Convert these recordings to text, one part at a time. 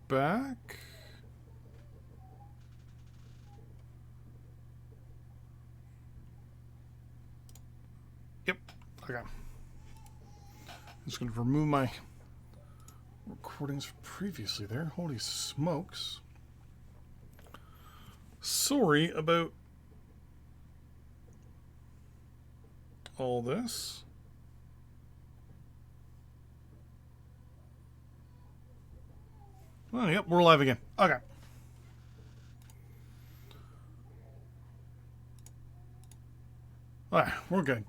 back. Yep. Okay. I'm just going to remove my recordings previously there. Holy smokes. Sorry about all this. Oh, yep, we're live again. Okay. Alright, we're good.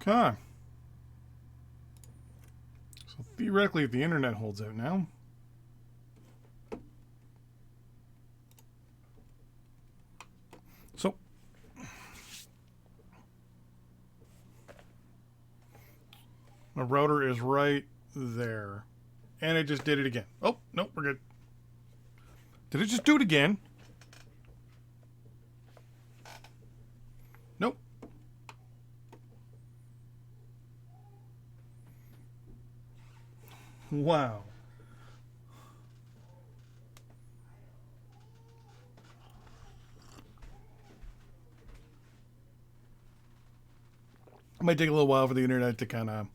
Okay. So theoretically, if the internet holds out now. So, my router is right there. And it just did it again. Oh, no, we're good. Did it just do it again? Nope. Wow. It might take a little while for the internet to kind of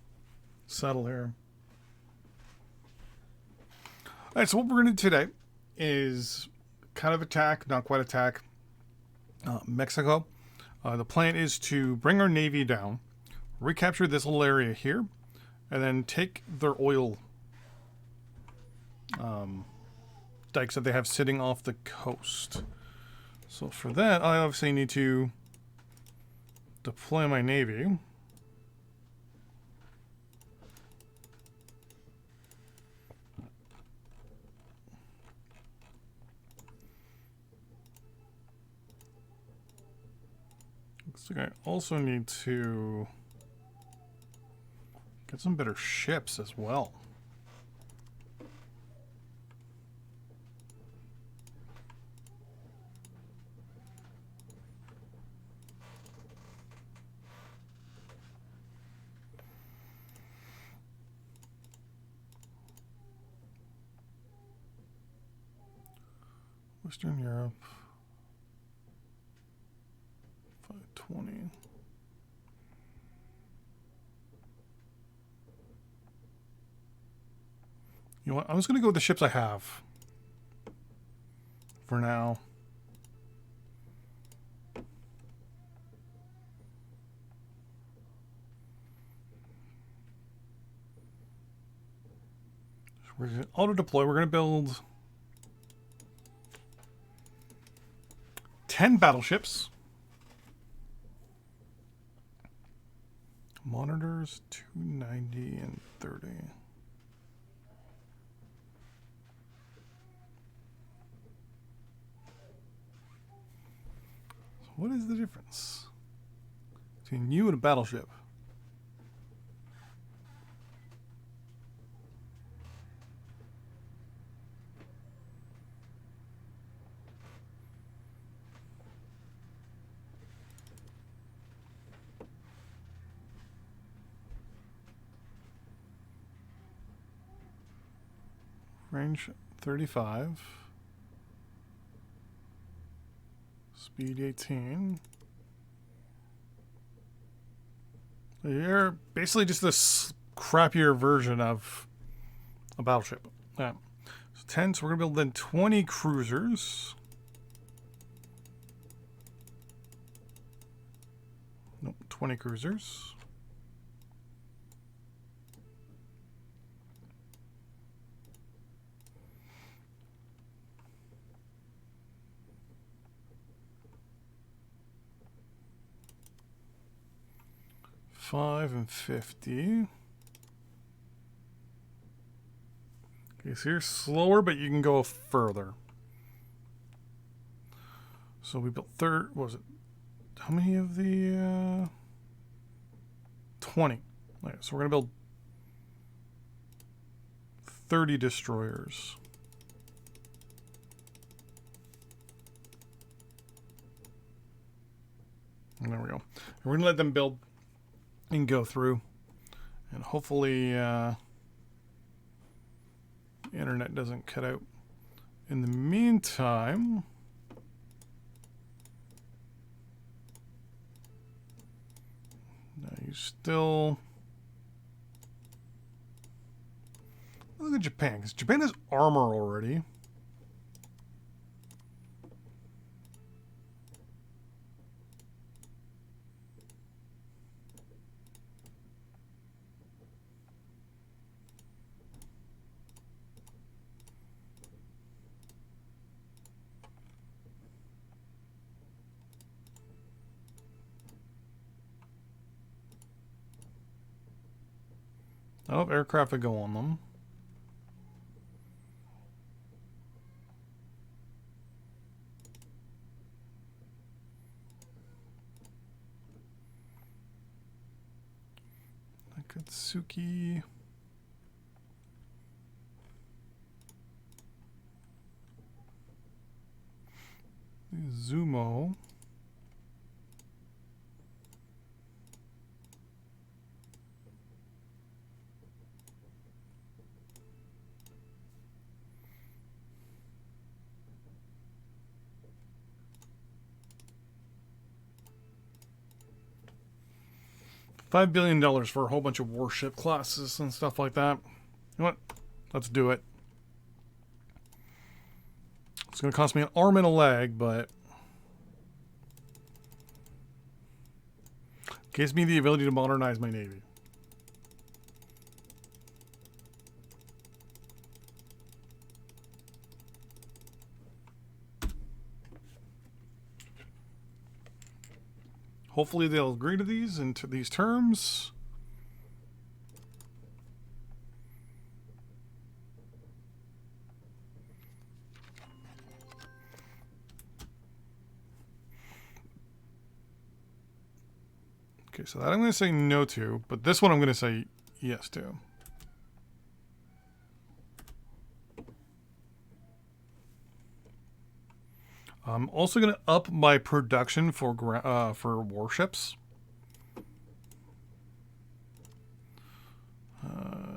settle here. All right, so what we're going to do today is kind of attack, not quite attack, Mexico. The plan is to bring our navy down, recapture this little area here, and then take their oil dikes that they have sitting off the coast. So for that, I obviously need to deploy my navy. Looks like I also need to get some better ships as well. Western Europe. 520. You know what? I'm just going to go with the ships I have for now. We're going to auto deploy. We're going to build 10 battleships. Monitors 290 and 30. So what is the difference between you and a battleship? Range 35. Speed 18. You're basically just this crappier version of a battleship. Yeah. So 10, so we're going to build then 20 cruisers. Nope, 20 cruisers. 5 and 50. Okay, so you're slower, but you can go further. So we built what was it? How many of the 20? Okay, so we're gonna build 30 destroyers. And there we go. And we're gonna let them build and go through, and hopefully the internet doesn't cut out. In the meantime, now you still look at Japan, because Japan has armor already. Oh, aircraft would go on them. Akatsuki. Zumo. $5 billion for a whole bunch of warship classes and stuff like that. You know what? Let's do it. It's going to cost me an arm and a leg, but gives me the ability to modernize my navy. Hopefully they'll agree to these and to these terms. Okay, so that I'm going to say no to, but this one I'm going to say yes to. I'm also going to up my production for warships.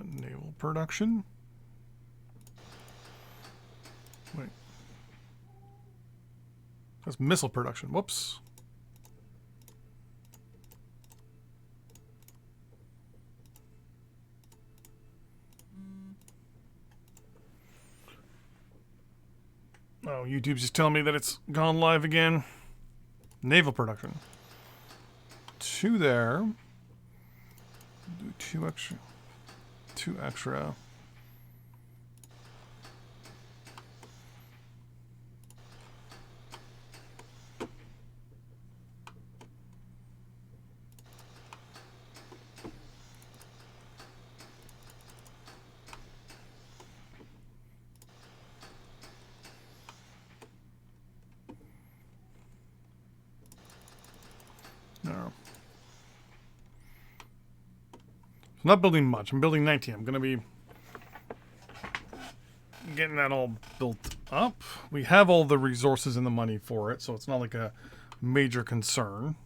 Naval production. Wait. That's missile production. Whoops. Oh, YouTube's just telling me that it's gone live again. Naval production. 2 there. Do 2 extra. 2 extra. No. I'm not building much. I'm building 19. I'm going to be getting that all built up. We have all the resources and the money for it, so it's not like a major concern.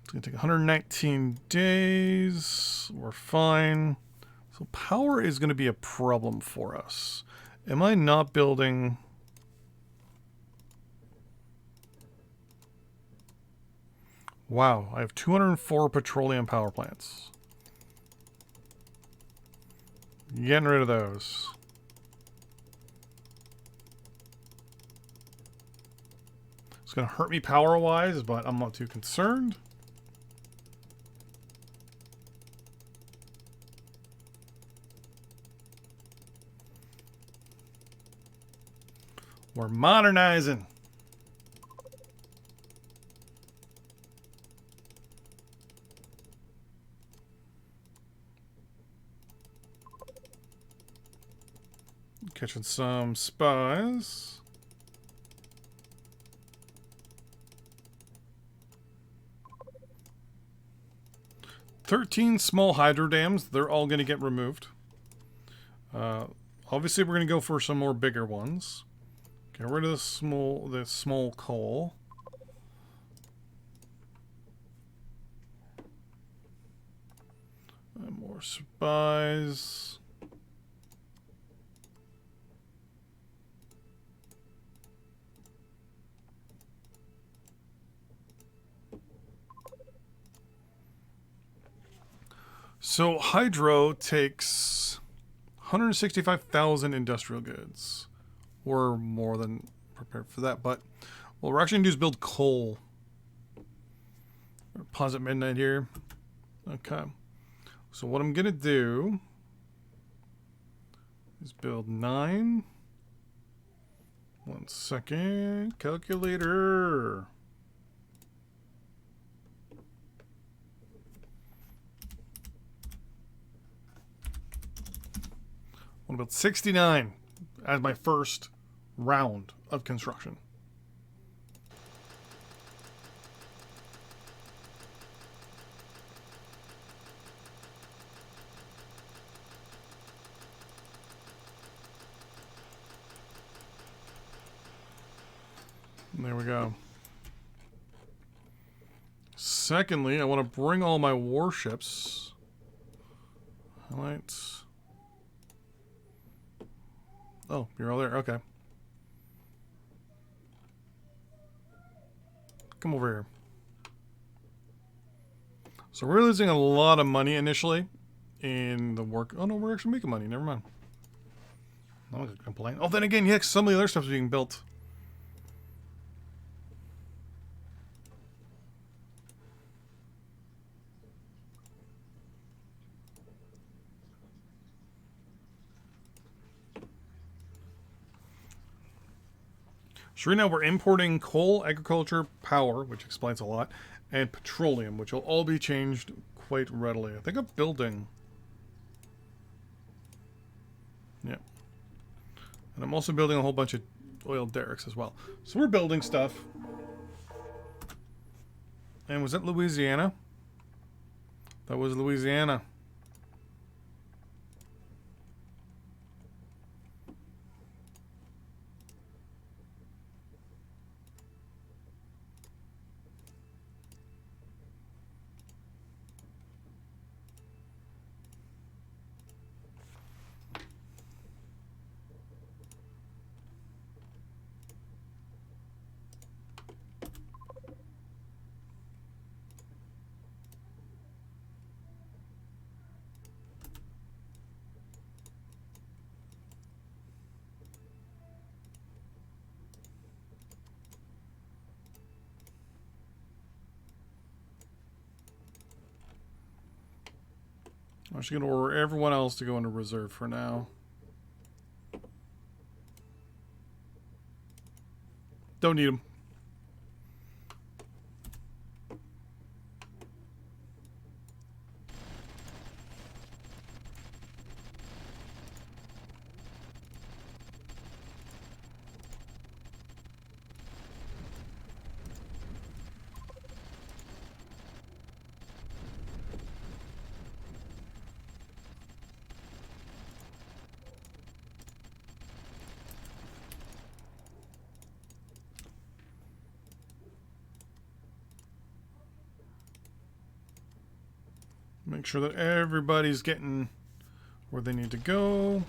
It's going to take 119 days. We're fine. So power is going to be a problem for us. Am I not building... Wow, I have 204 petroleum power plants. Getting rid of those. It's going to hurt me power-wise, but I'm not too concerned. We're modernizing. Catching some spies. "13 small hydro dams. They're all going to get removed. Obviously, we're going to go for some more bigger ones. Get rid of the small coal. And more spies. So hydro takes 165,000 industrial goods. We're more than prepared for that, but what we're actually going to do is build coal. Pause at midnight here. Okay. So what I'm going to do is build 9. 1 second. Calculator. I'm going to build 69 as my first round of construction. There we go. Secondly, I want to bring all my warships. Highlights. Oh, you're all there. Okay. Come over here. So we're losing a lot of money initially in the work. Oh no, we're actually making money. Never mind. I'm not gonna complain. Oh, then again, yeah, some of the other stuff's being built. So right now we're importing coal, agriculture, power, which explains a lot, and petroleum, which will all be changed quite readily. I think I'm building. Yeah. And I'm also building a whole bunch of oil derricks as well. So we're building stuff. And was that Louisiana? That was Louisiana. I'm just going to order everyone else to go into reserve for now. Don't need them. Make sure that everybody's getting where they need to go.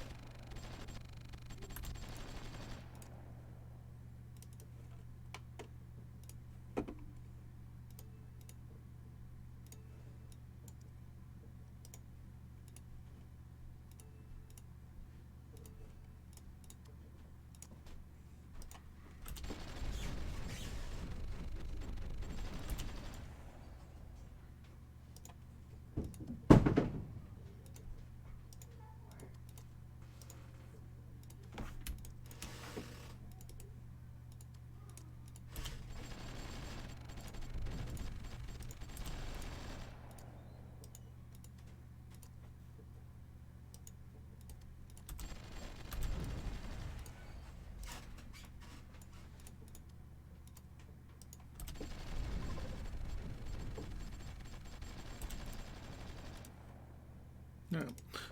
Yeah.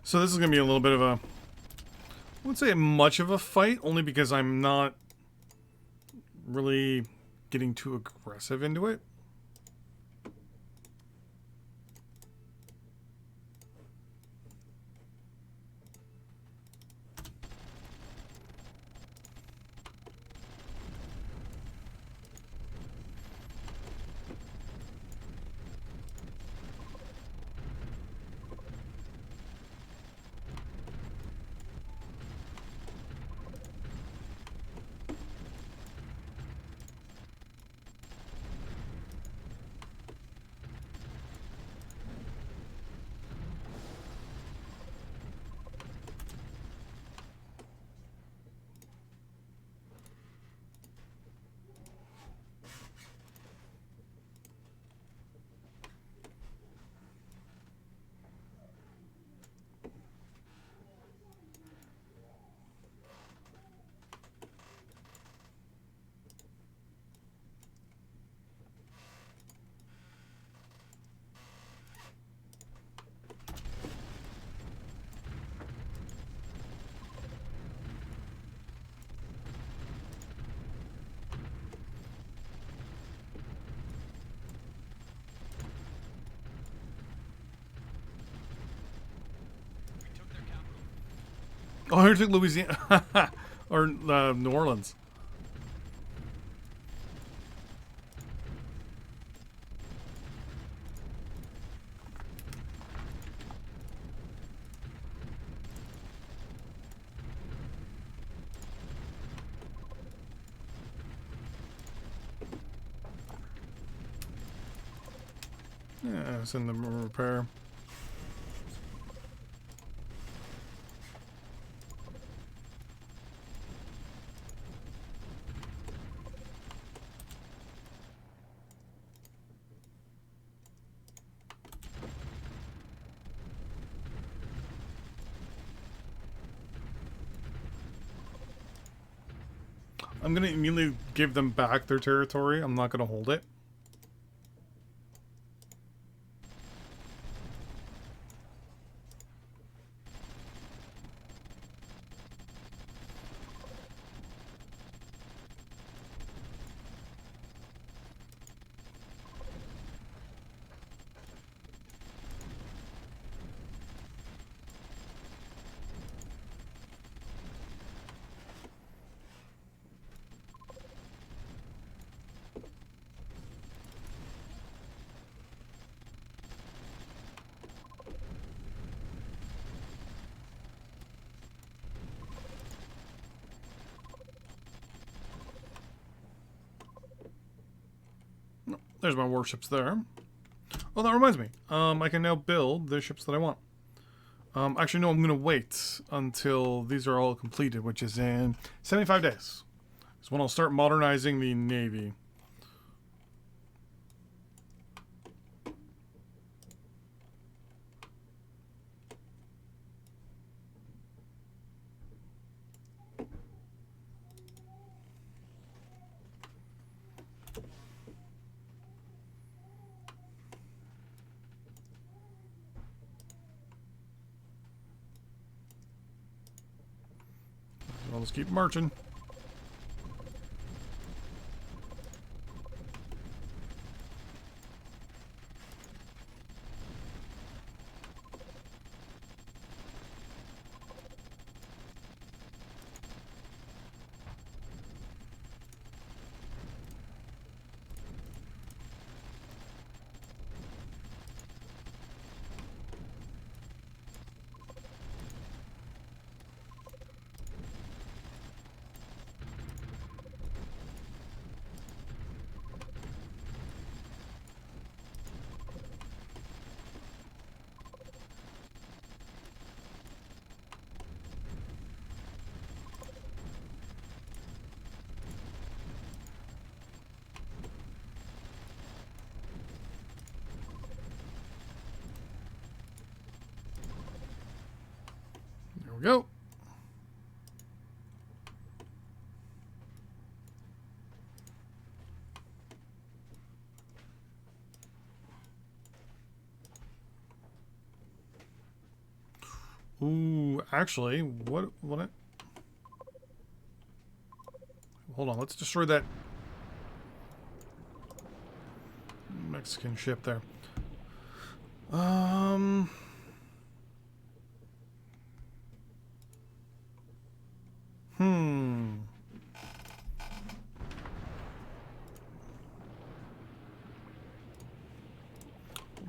So this is going to be a little bit of a, I wouldn't say much of a fight, only because I'm not really getting too aggressive into it. Oh, here's Louisiana or New Orleans. Yeah, send them a repair. I'm gonna immediately give them back their territory. I'm not gonna hold it. There's my warships there. Oh, that reminds me. I can now build the ships that I want. Actually, no, I'm gonna wait until these are all completed, which is in 75 days. Is when I'll start modernizing the Navy. I'll just keep marching. There we go. Ooh, actually, what? Hold on, let's destroy that Mexican ship there. Hmm.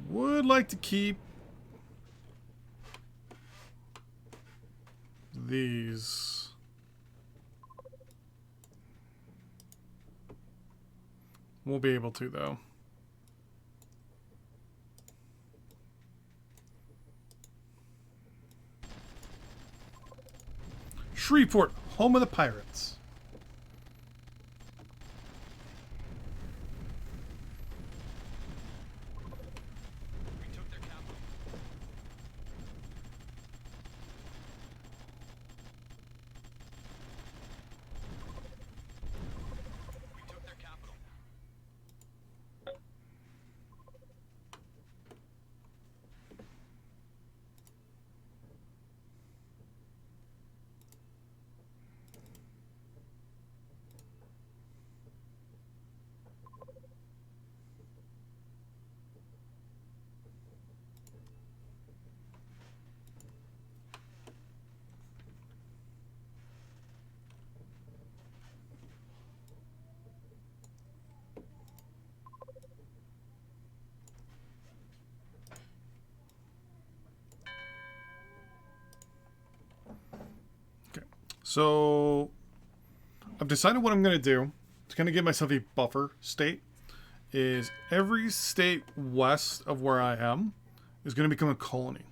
Would like to keep these. Won't be able to, though. Shreveport, home of the pirates. We took their capital. We took their capital. Okay, so I've decided what I'm going to do. It's going to give myself a buffer state. Is every state west of where I am is going to become a colony.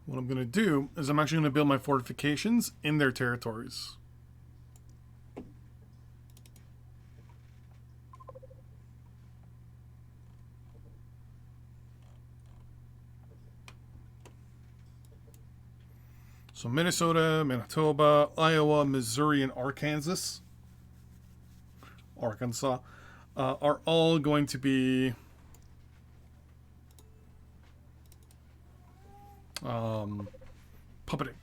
What I'm going to do is I'm actually going to build my fortifications in their territories. So Minnesota, Manitoba, Iowa, Missouri, and Arkansas are all going to be puppeting.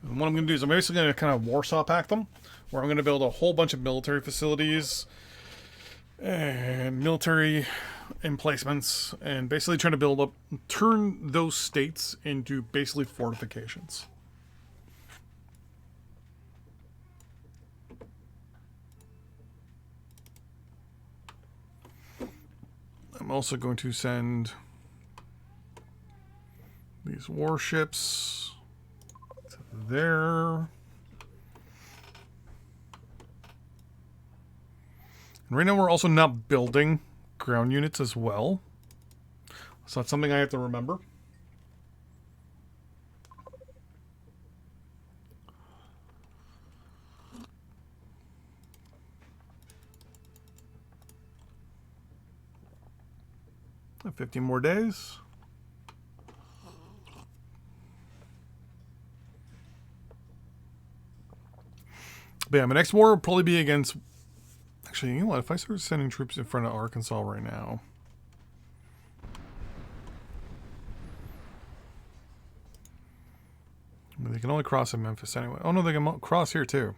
And what I'm going to do is I'm basically going to kind of Warsaw Pact them, where I'm going to build a whole bunch of military facilities and military emplacements, and basically trying to build up, turn those states into basically fortifications. I'm also going to send these warships to there. And right now we're also not building ground units as well. So that's something I have to remember. I have 15 more days. But yeah, my next war will probably be against. Actually, you know what? If I start sending troops in front of Arkansas right now. I mean, they can only cross in Memphis anyway. Oh no, they can cross here too.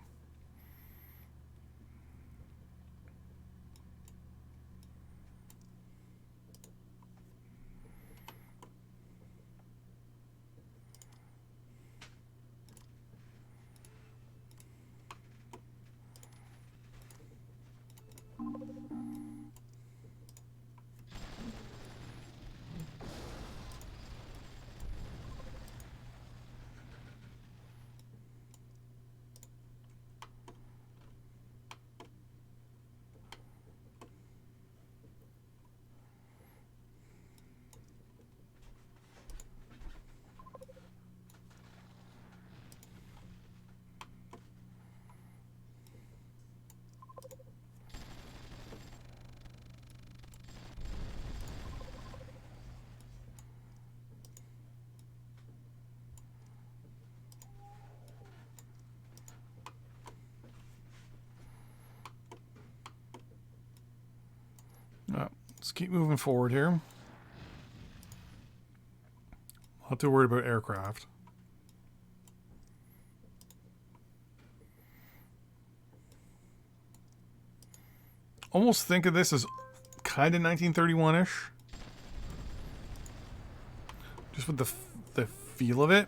Let's keep moving forward here. Not too worried about aircraft. Almost think of this as kind of 1931-ish. Just with the feel of it.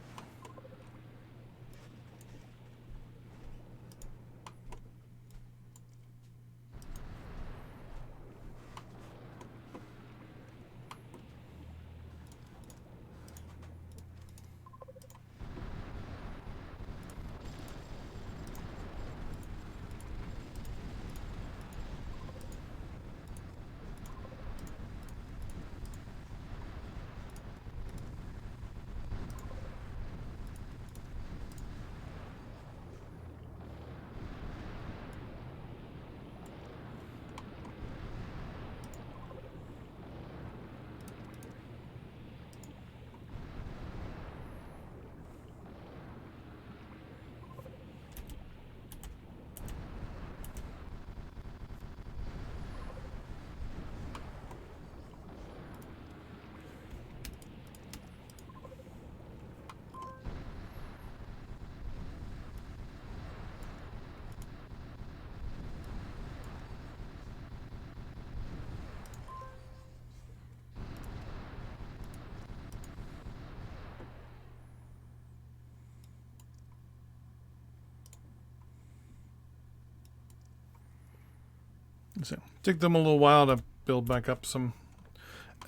So take them a little while to build back up some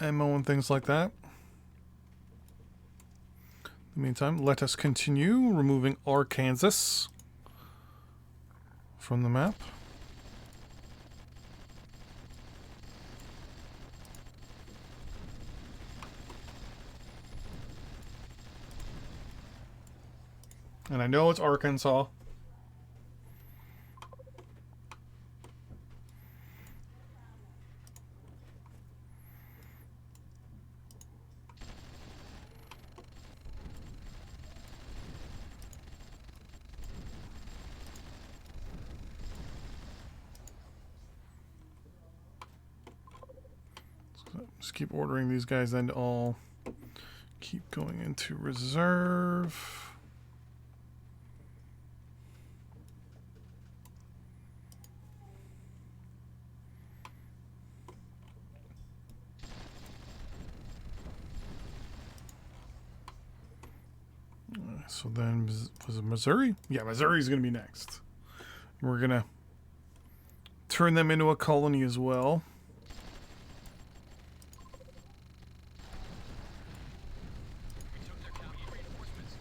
ammo and things like that. In the meantime, let us continue removing Arkansas from the map. And I know it's Arkansas. Just keep ordering these guys then to all keep going into reserve. So then, was it Missouri? Yeah, Missouri's going to be next. We're going to turn them into a colony as well. We took their capital. Reinforcements.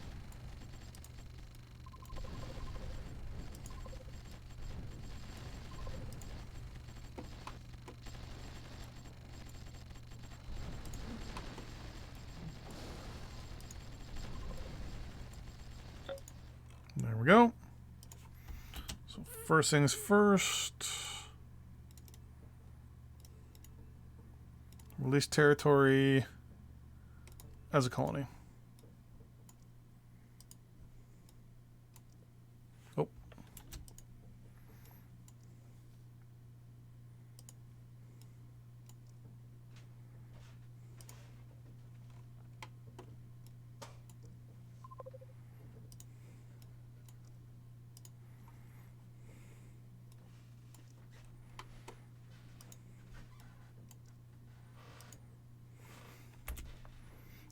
There we go. So first things first. Release territory as a colony. Oh.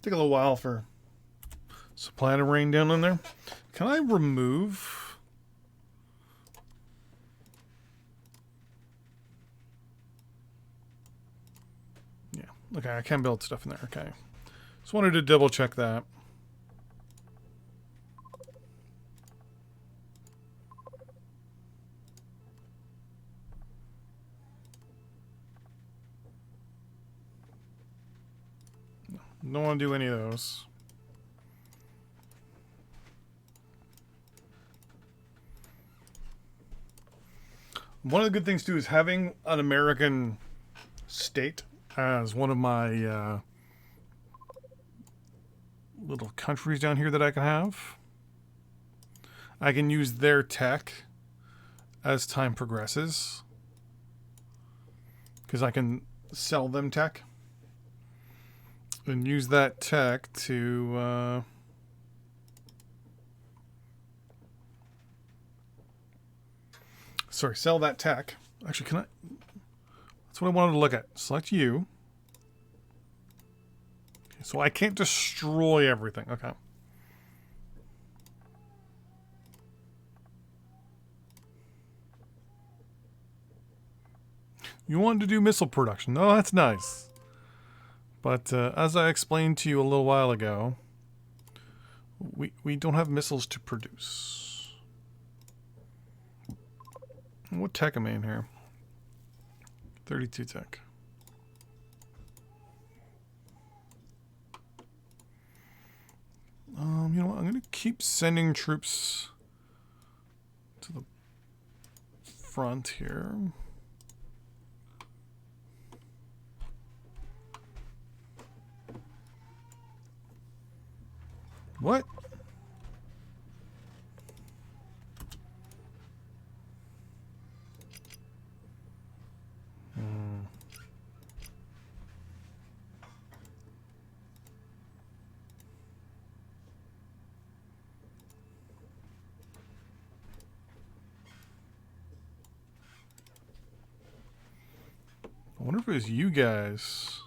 Take a little while for supply to rain down in there. Can I remove? Yeah. Okay, I can build stuff in there. Okay. Just wanted to double check that. Don't want to do any of those. One of the good things too is having an American state as one of my little countries down here that I can have. I can use their tech as time progresses because I can sell them tech and use that tech to sell that tech. Actually, can I? That's what I wanted to look at. Select you. Okay, so I can't destroy everything. Okay. You wanted to do missile production. Oh, that's nice. But as I explained to you a little while ago, we don't have missiles to produce. What tech am I in here? 32 tech. You know what? I'm going to keep sending troops to the front here. What? I wonder if it was you guys.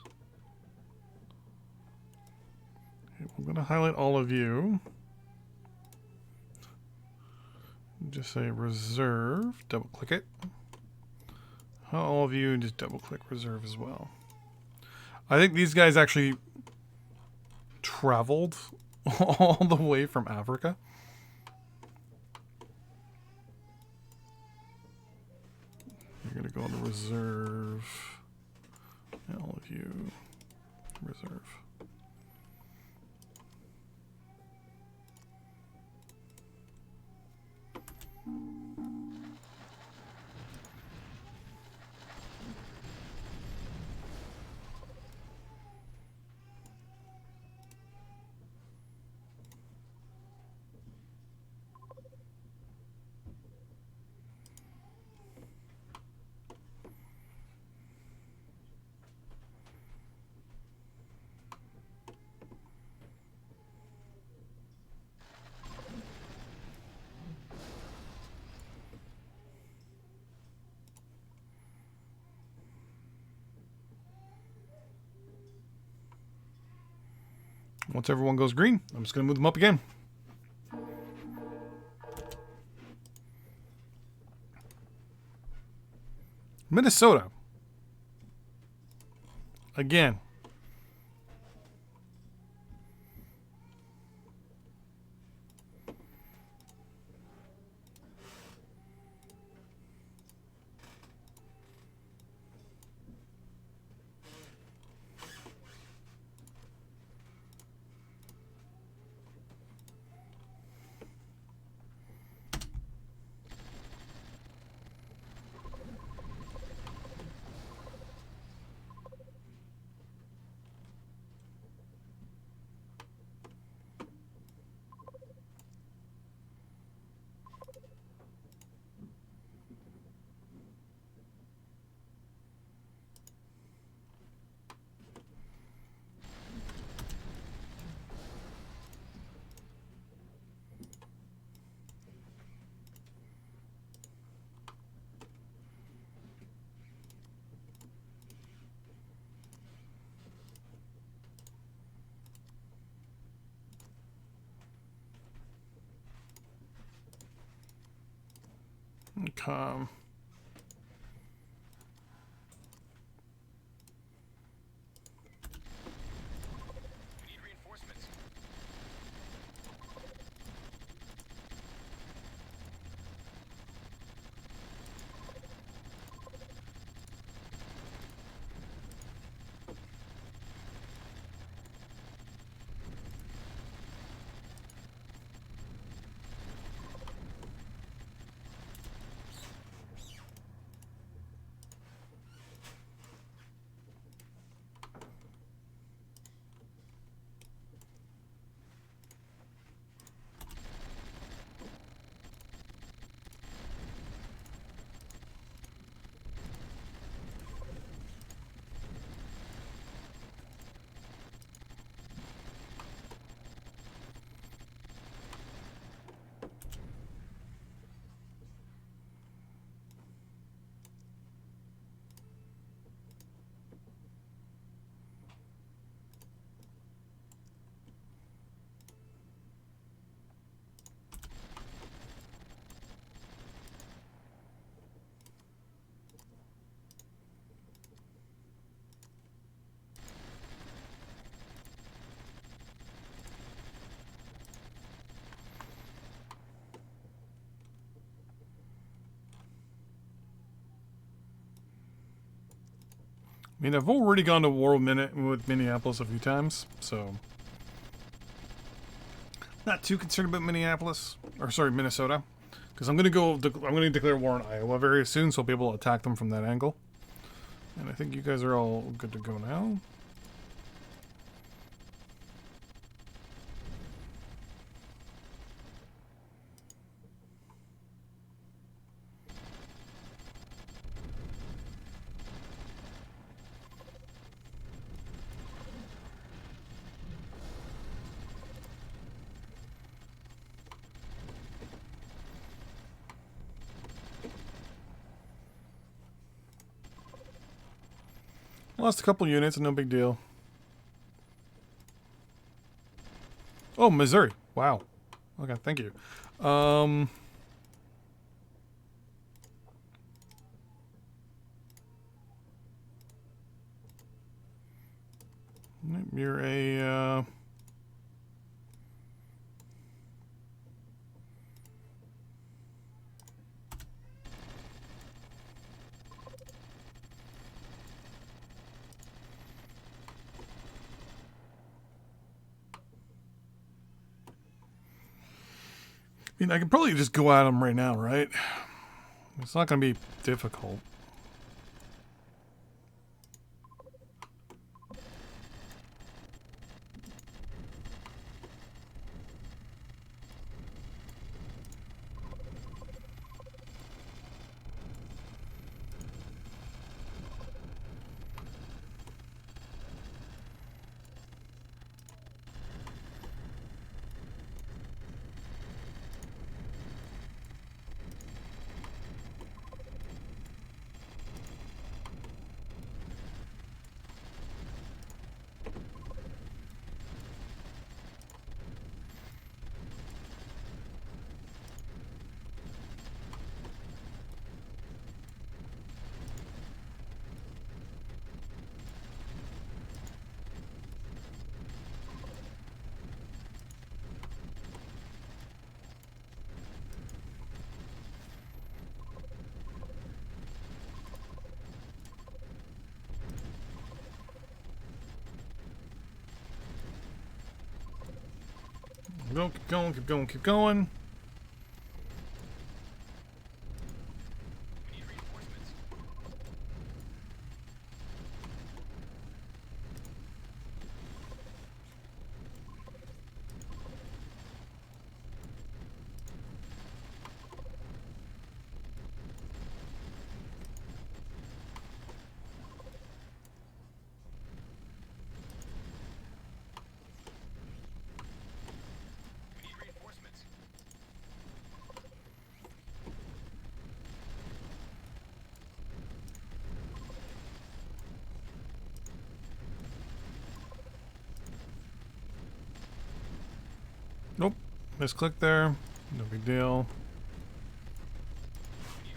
Okay, I'm going to highlight all of you. Just say reserve. Double click it. All of you, just double click reserve as well. I think these guys actually traveled all the way from Africa. You're going to go into reserve. And all of you, reserve. Once everyone goes green, I'm just going to move them up again. Minnesota. Again. Okay. We need reinforcements. I mean, I've already gone to war with Minneapolis a few times, so not too concerned about Minneapolis, or sorry, Minnesota, because I'm going to declare war on Iowa very soon, so I'll be able to attack them from that angle. And I think you guys are all good to go now. Lost a couple units, no big deal. Oh, Missouri. Wow. Okay, thank you. You're a, I mean, I could probably just go at them right now, right? It's not going to be difficult. Go, keep going, keep going, keep going. We need reinforcements. We need reinforcements. Nope. Misclick there. No big deal. We need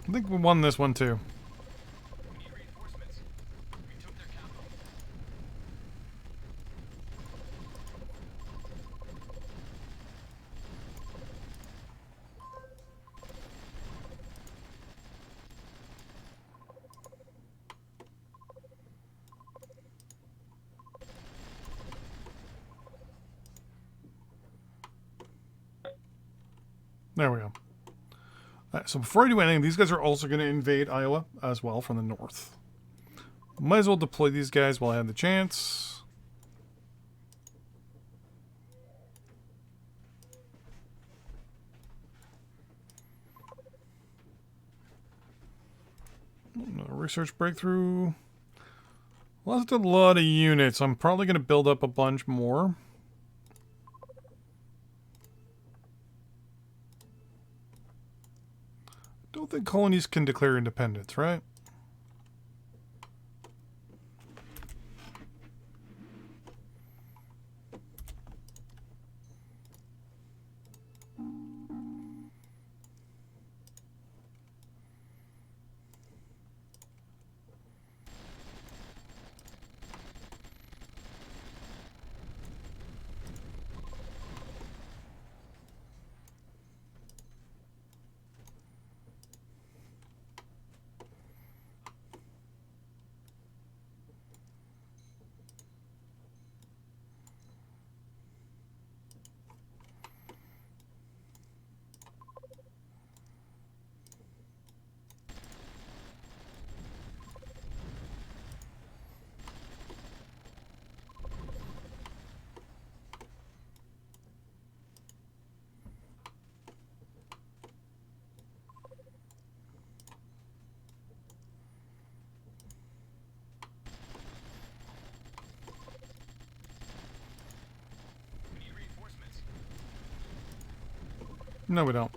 I think we won this one too. We need reinforcements. We took their capital. There we go. Alright, so before I do anything, these guys are also going to invade Iowa as well from the north. Might as well deploy these guys while I have the chance. Research breakthrough. Well, that's a lot of units. I'm probably going to build up a bunch more. Don't think colonies can declare independence, right? We need reinforcements. No, we don't.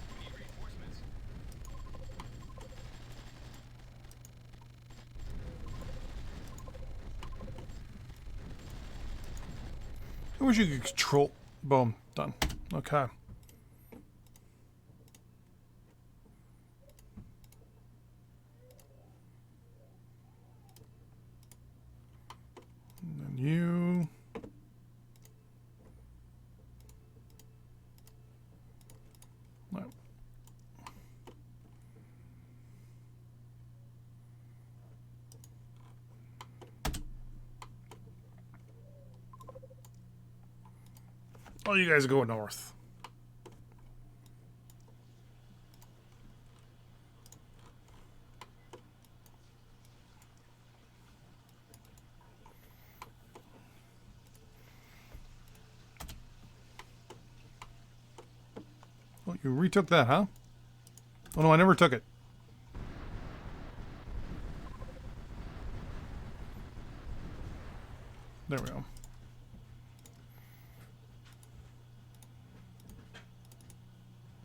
We need reinforcements. I wish you could control. Boom. Done. Okay. And then you. No. Oh, you guys go north. Oh, you retook that, huh? Oh no, I never took it. There we go.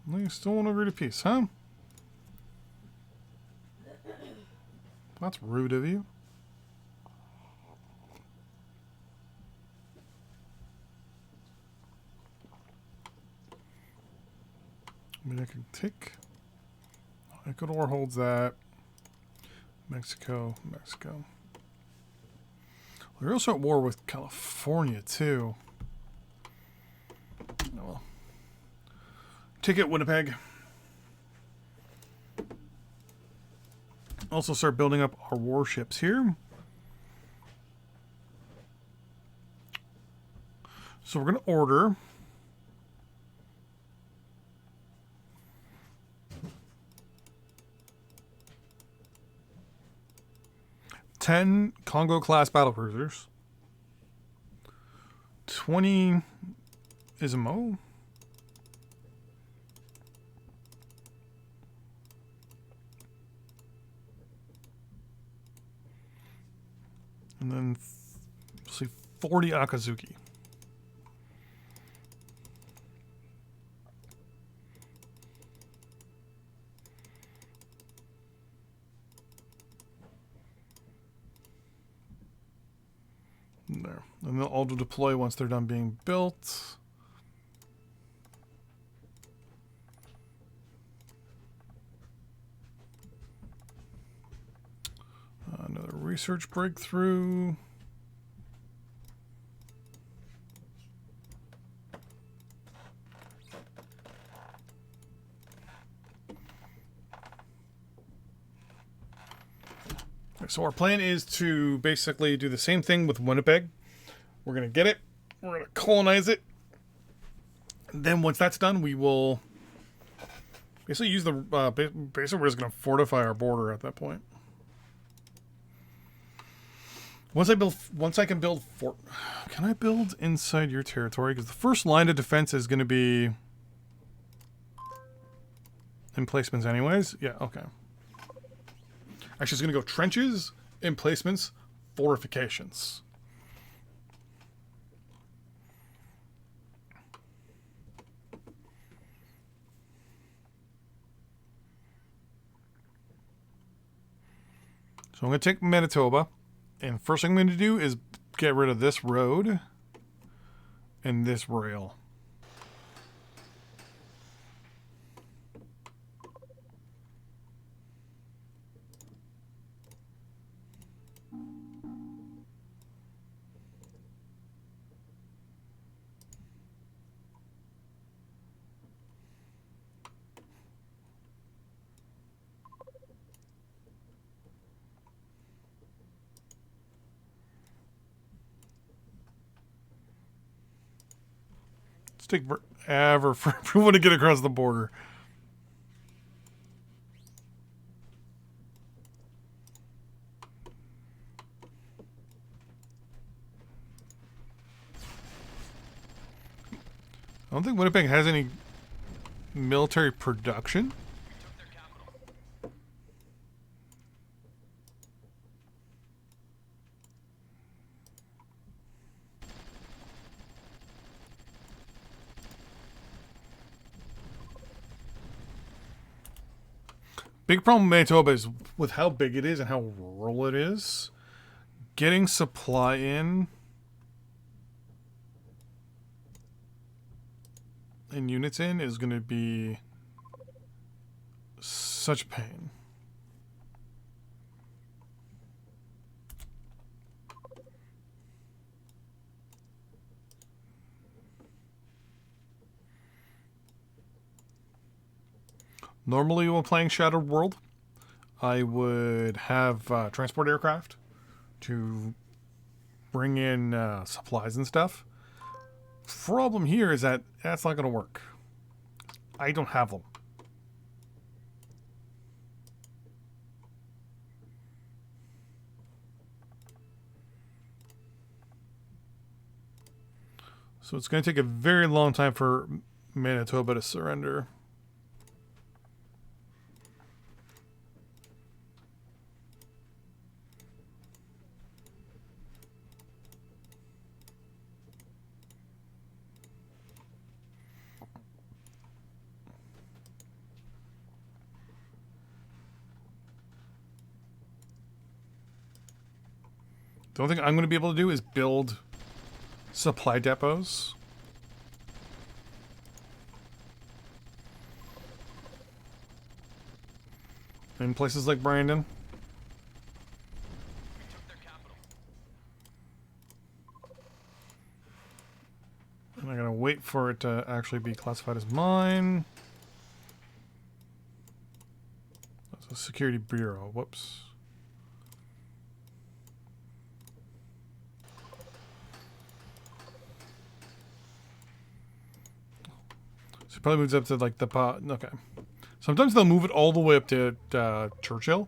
Well, you still won't agree to peace, huh? That's rude of you. I mean, I can take. Ecuador holds that. Mexico. We're also at war with California, too. Oh, well. Take it, Winnipeg. Also start building up our warships here. So we're going to order. Ten Congo-class battlecruisers. 20 Ismo. And then, see, 40 Akazuki. There. And they'll auto deploy once they're done being built. Another research breakthrough. So our plan is to basically do the same thing with Winnipeg. We're going to get it. We're going to colonize it. And then once that's done, we will basically use the... basically, we're just going to fortify our border at that point. Once I can build fort... Can I build inside your territory? Because the first line of defense is going to be... emplacements anyways. Yeah, okay. Actually, it's going to go trenches, emplacements, fortifications. So I'm going to take Manitoba. And first thing I'm going to do is get rid of this road and this rail. Take forever for everyone to get across the border. I don't think Winnipeg has any military production. We took their capital. Big problem with Manitoba is with how big it is and how rural it is. Getting supply in and units in is going to be such a pain. Normally, when playing Shattered World, I would have transport aircraft to bring in supplies and stuff. Problem here is that that's not going to work. I don't have them. So it's going to take a very long time for Manitoba to surrender. The only thing I'm going to be able to do is build supply depots. In places like Brandon. We took their capital. And I gotta wait for it to actually be classified as mine. That's a security bureau. Whoops. So it probably moves up to like the pot. Okay. Sometimes they'll move it all the way up to Churchill,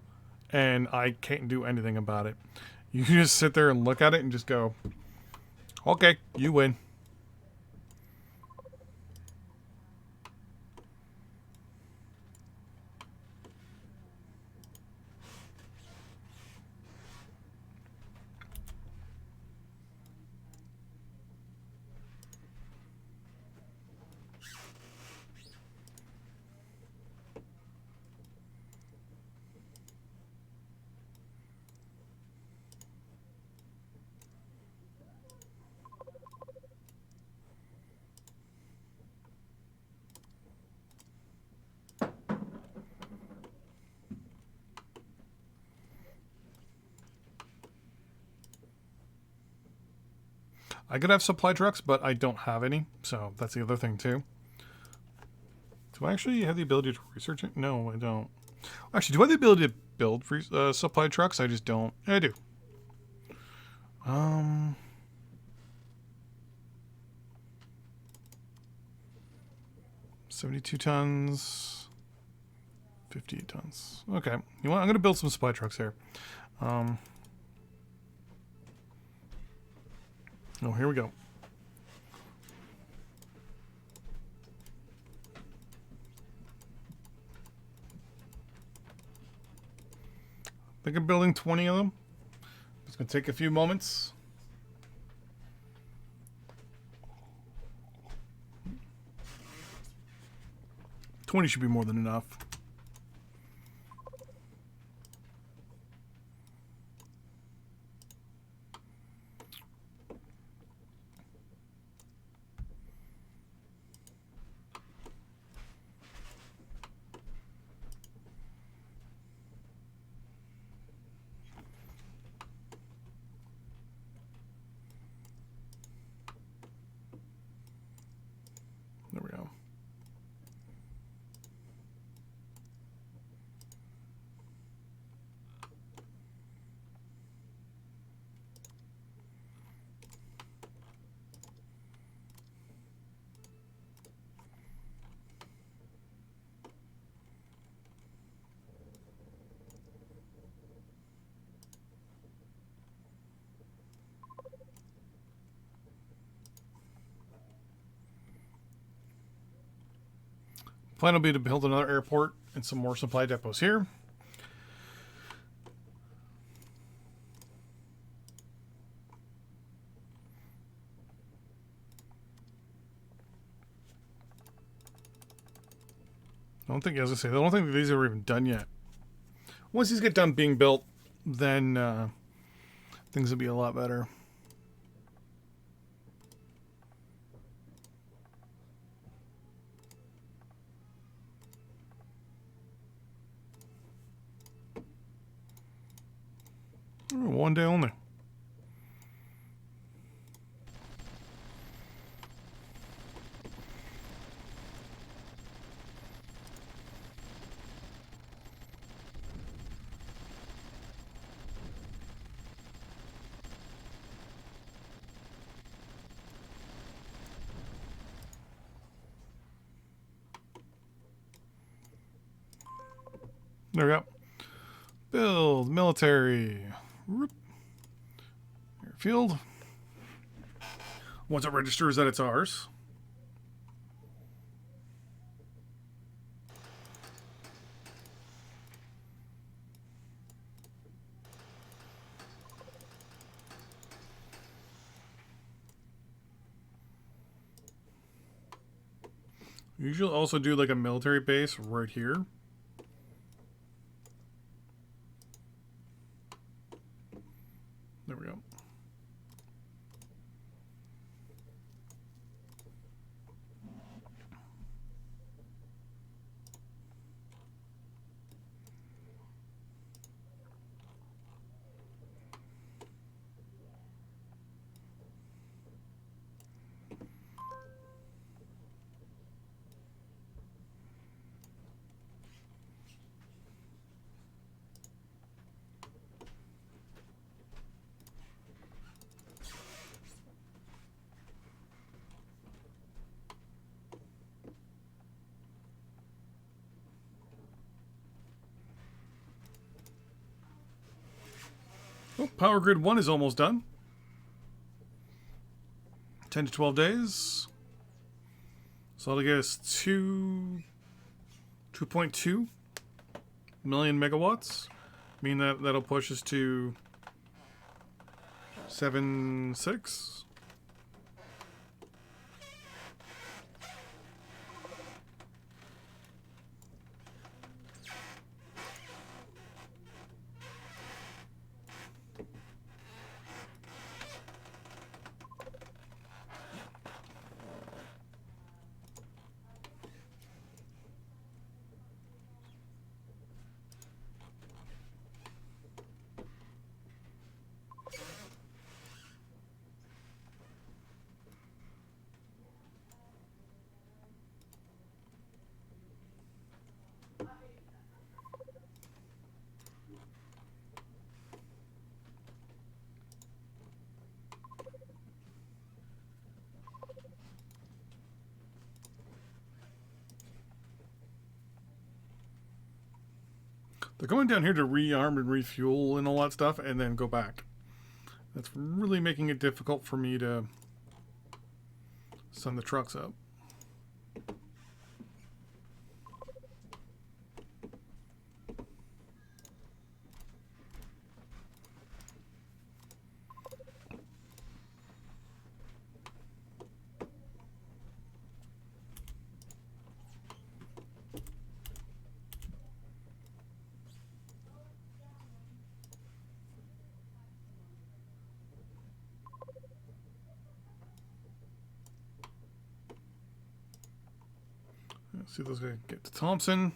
and I can't do anything about it. You can just sit there and look at it and just go, okay, you win. I could have supply trucks, but I don't have any, so that's the other thing too. Do I actually have the ability to research it? No, I don't. Actually, do I have the ability to build supply trucks? I just don't. I do. 72 tons. 58 tons. Okay. You know what? I'm going to build some supply trucks here. Oh, here we go. I think I'm building 20 of them. It's going to take a few moments. $20 should be more than enough. There we go. Plan will be to build another airport and some more supply depots here. I don't think, as I say, I don't think these are even done yet. Once these get done being built, then things will be a lot better. One day only. There we go. Build military. Airfield. Once it registers that it's ours. Usually also do like a military base right here. There we go. Oh, Power Grid 1 is almost done. 10 to 12 days. So that'll get us 2.2 million megawatts. I mean that'll push us to 7.6. They're going down here to rearm and refuel and all that stuff, and then go back. That's really making it difficult for me to send the trucks up. Let's see if those guys get to Thompson.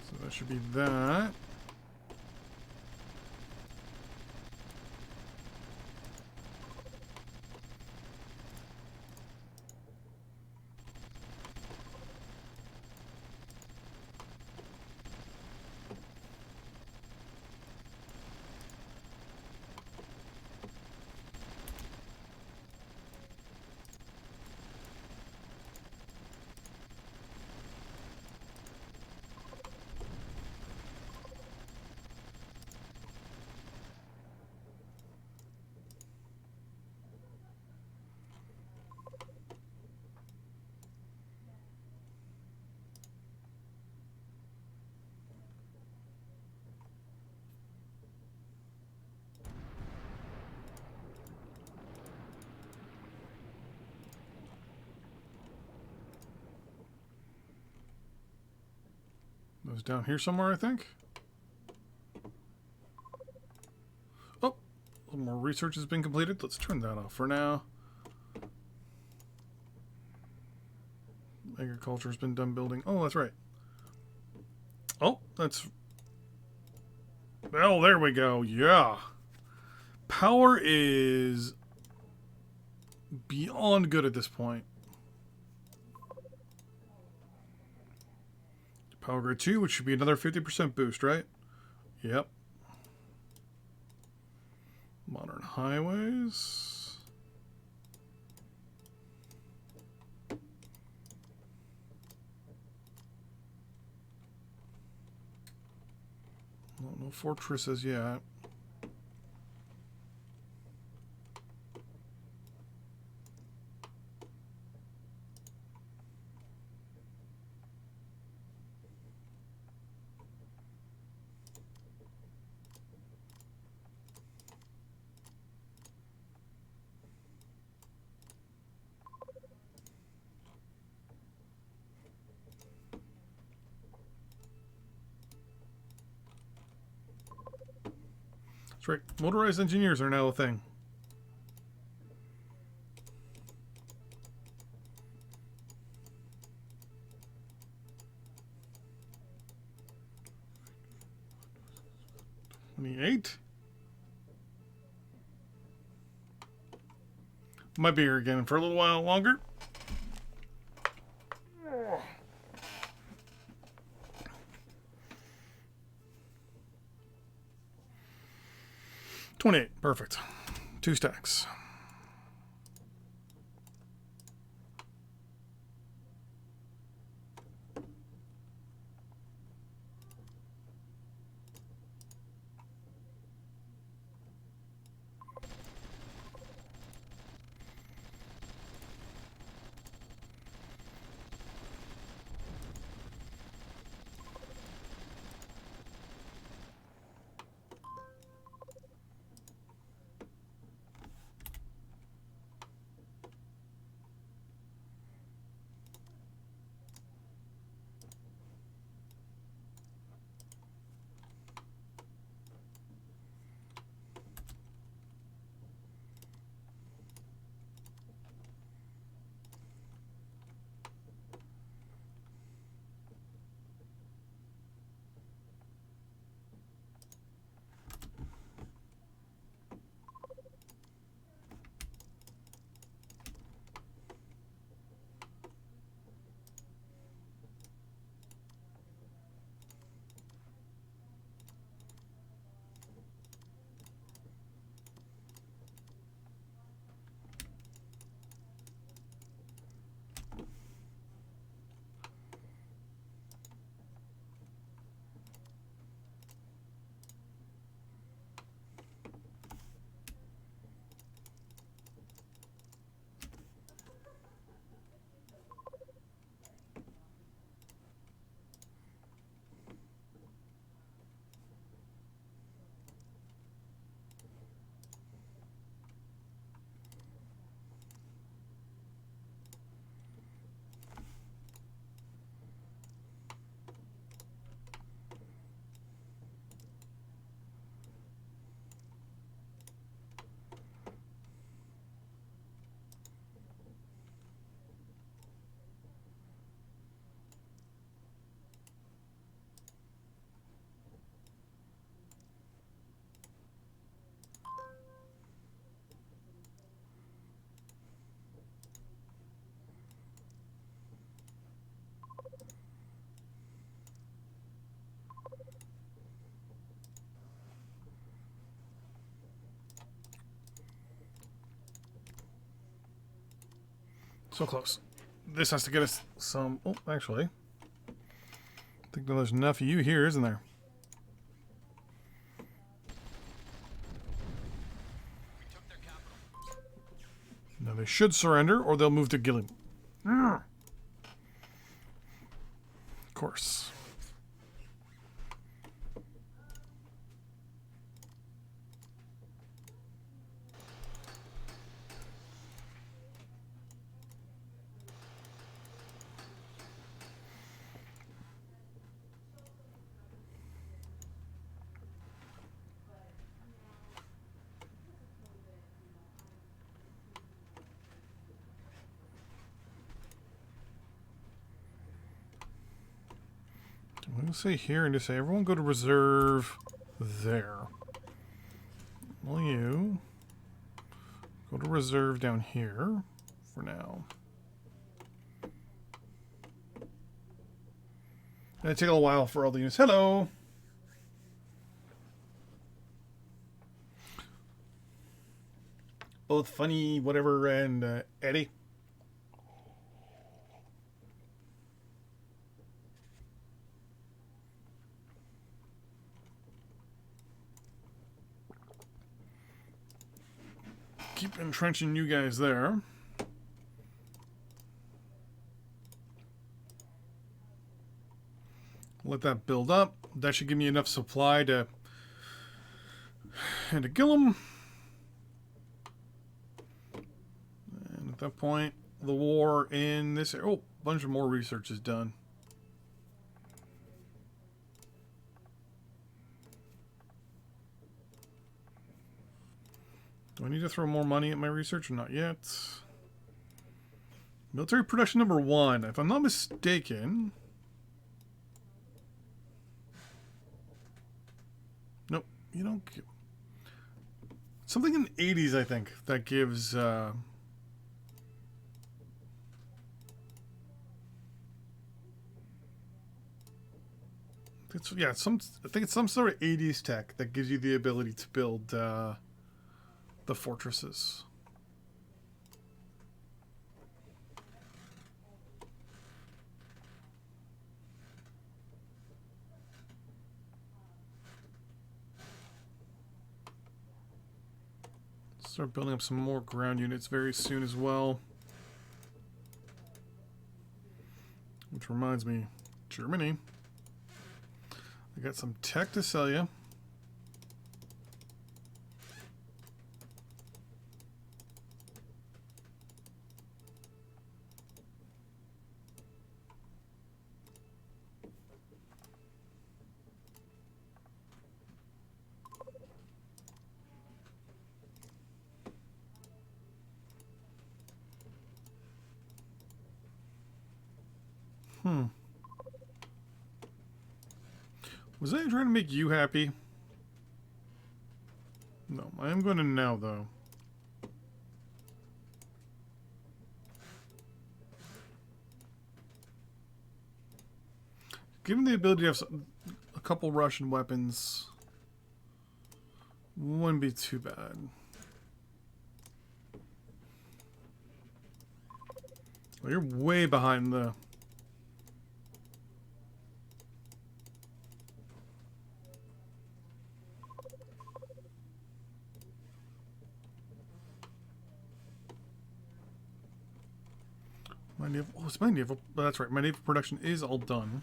So that should be that. Those down here somewhere, I think. Oh, a little more research has been completed. Let's turn that off for now. Agriculture's been done building. Oh, that's right. Oh, that's... Oh, there we go. Yeah. Power is beyond good at this point. Power grade 2, which should be another 50% boost, right? Yep. Modern highways. No fortresses yet. That's right. Motorized engineers are now a thing. $28. Might be here again for a little while longer. $28. Perfect. 2 stacks. So close. This has to get us some... Oh, actually. I think there's enough of you here, isn't there? We took their capital. Now they should surrender, or they'll move to Gilliam. Of course. I'm going to say here and just say everyone go to reserve there. Will you go to reserve down here for now? It'll take a while for all the units. Hello! Both Funny, whatever, and Eddie. Keep entrenching you guys there. Let that build up. That should give me enough supply to and to Gilliam. And at that point, the war in this area. Oh, a bunch of more research is done. Do I need to throw more money at my research or not yet? Military production number 1. If I'm not mistaken... Nope, you don't... Something in the 80s, I think, that gives... I think it's some sort of 80s tech that gives you the ability to build... the fortresses. Start building up some more ground units very soon as well. Which reminds me, Germany. I got some tech to sell you. Was I trying to make you happy? No, I am going to now, though. Given the ability to have a couple Russian weapons, wouldn't be too bad. Well, you're way behind the... My naval... Oh, it's my naval... Oh, that's right. My naval production is all done.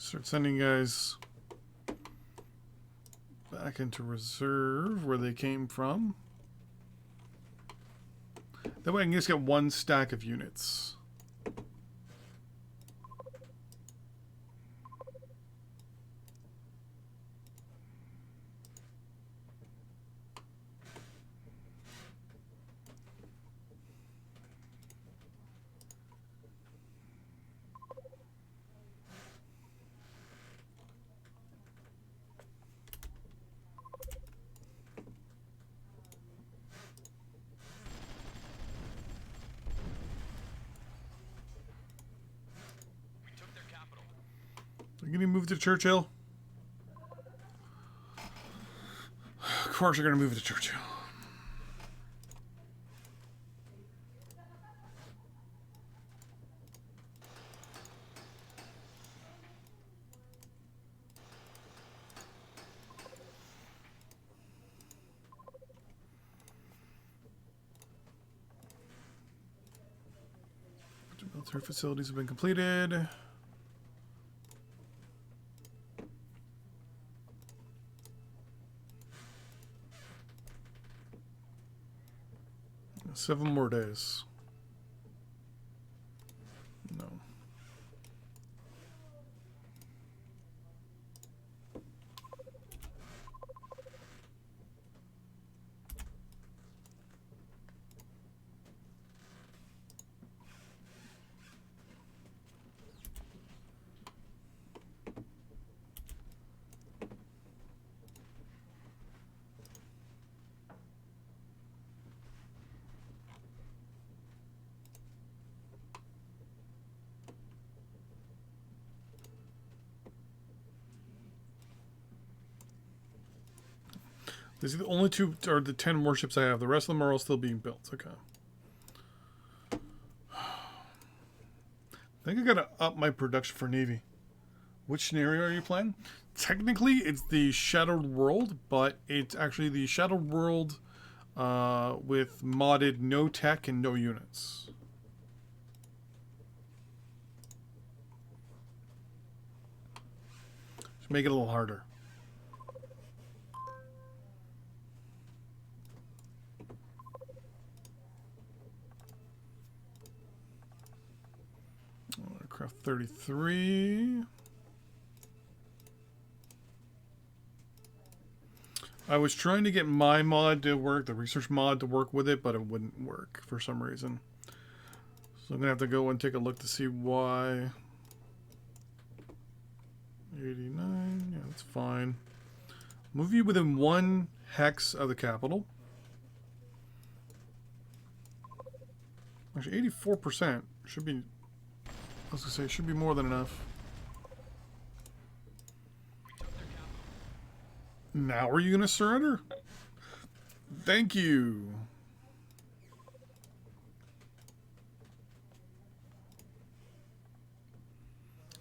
Start sending guys back into reserve where they came from. That way I can just get one stack of units. We took their capital. Are you going to move to Churchill? Of course you're going to move to Churchill. Military facilities have been completed. Seven more days. No. These are the only two, or the 10 warships I have. The rest of them are all still being built. Okay. I think I gotta up my production for Navy. Which scenario are you playing? Technically, it's the Shattered World, but it's actually the Shattered World with modded no tech and no units. Just make it a little harder. Aircraft 33. I was trying to get my mod to work, the research mod to work with it, but it wouldn't work for some reason. So I'm going to have to go and take a look to see why. 89, yeah, that's fine. Move you within 1 hex of the capital. Actually, 84% should be, I was going to say, should be more than enough. Now are you going to surrender? Thank you.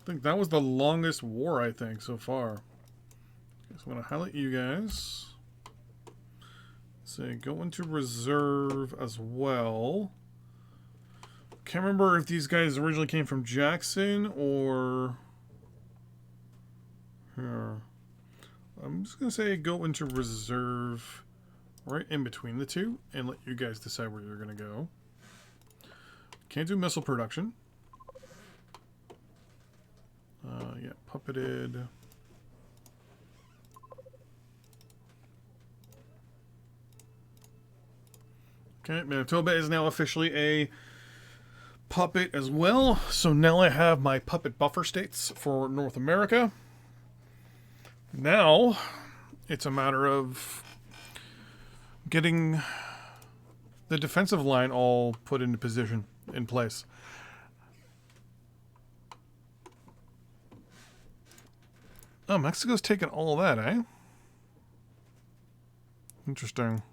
I think that was the longest war, I think, so far. So I'm going to highlight you guys. Say, go into reserve as well. Can't remember if these guys originally came from Jackson or... Here. I'm just going to say go into reserve right in between the two and let you guys decide where you're going to go. Can't do missile production. Yeah, puppeted. Okay, Manitoba is now officially a puppet as well. So now I have my puppet buffer states for North America. Now it's a matter of getting the defensive line all put into position, in place. Oh, Mexico's taking all of that, eh? Interesting.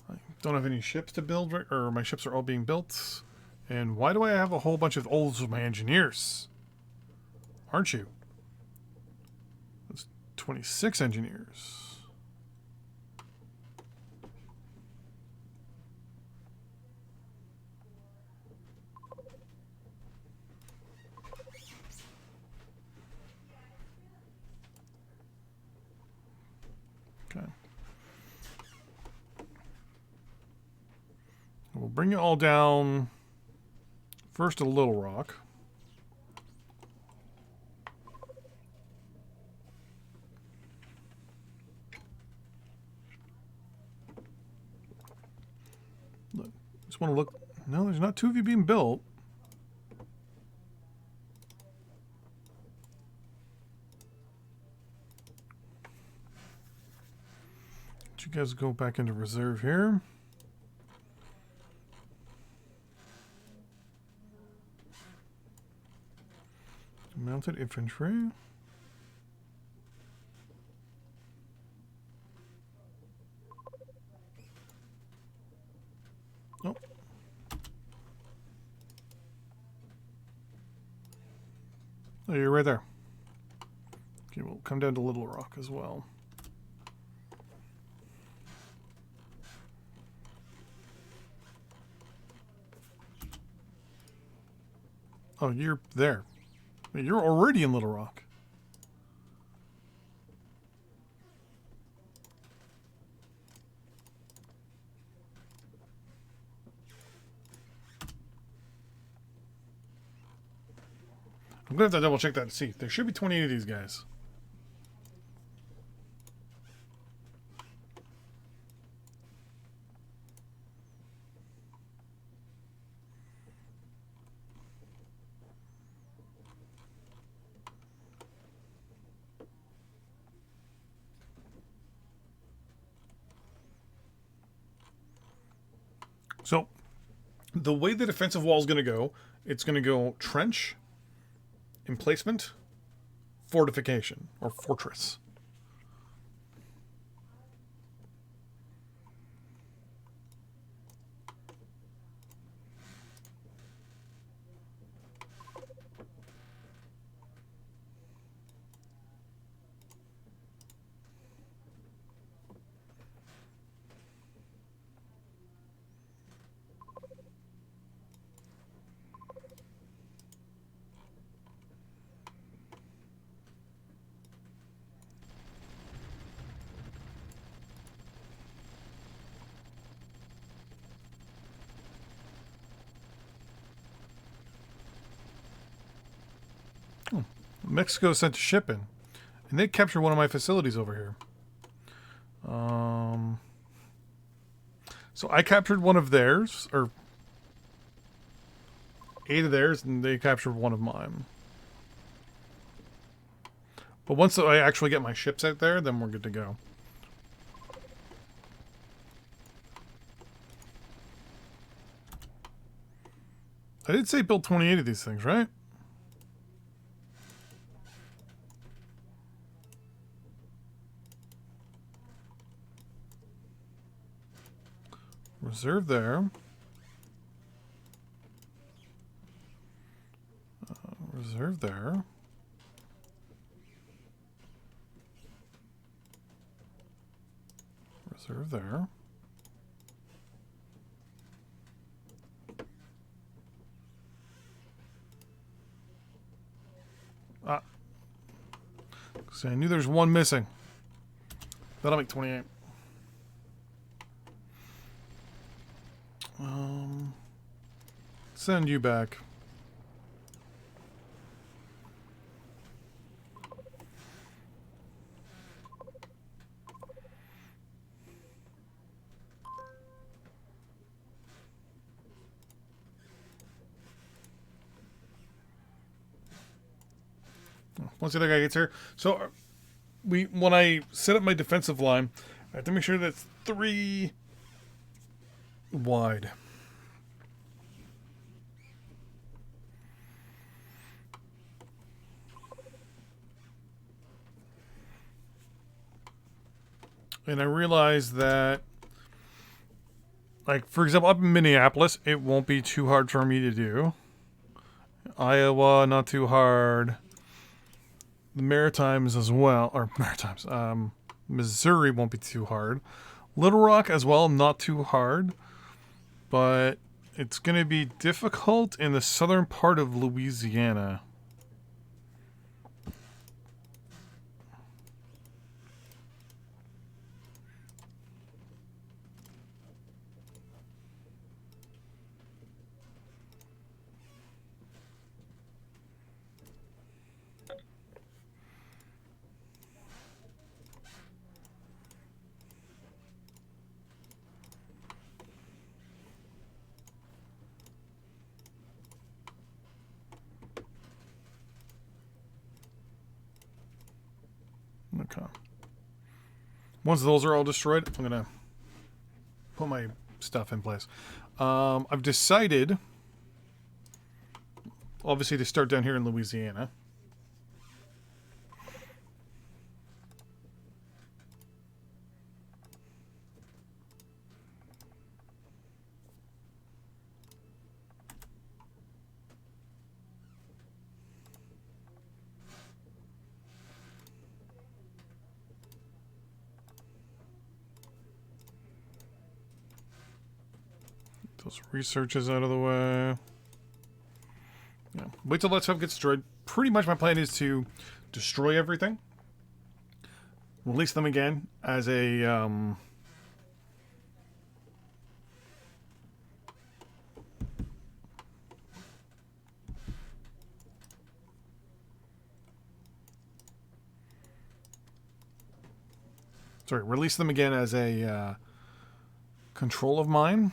I don't have any ships to build, or my ships are all being built. And why do I have a whole bunch of those of my engineers? Aren't you? That's 26 engineers. bring it all down first to Little Rock. Look, just want to look. No, there's not 2 of you being built. You guys go back into reserve here. Mounted infantry. Oh. Oh, you're right there. Okay, we'll come down to Little Rock as well. Oh, you're there. You're already in Little Rock. I'm going to have to double check that to see. There should be 28 of these guys. So, the way the defensive wall is going to go, it's going to go trench, emplacement, fortification, or fortress. Mexico sent a ship in, and they captured one of my facilities over here. So I captured one of theirs, or 8 of theirs, and they captured one of mine. But once I actually get my ships out there, then we're good to go. I did say build 28 of these things, right? Reserve there. Reserve there. Reserve there. Ah. So I knew there's one missing. That'll make 28. Send you back. Once the other guy gets here, so when I set up my defensive line, I have to make sure that's 3 wide. And I realized that, like, for example, up in Minneapolis, it won't be too hard for me to do. Iowa, not too hard. The Maritimes as well, or Maritimes, Missouri won't be too hard. Little Rock as well, not too hard. But it's going to be difficult in the southern part of Louisiana. Okay. Once those are all destroyed, I'm gonna put my stuff in place. I've decided, obviously, to start down here in Louisiana. Those researches out of the way. Yeah. Wait till that stuff gets destroyed. Pretty much my plan is to destroy everything. Release them again as a... sorry, release them again as a control of mine.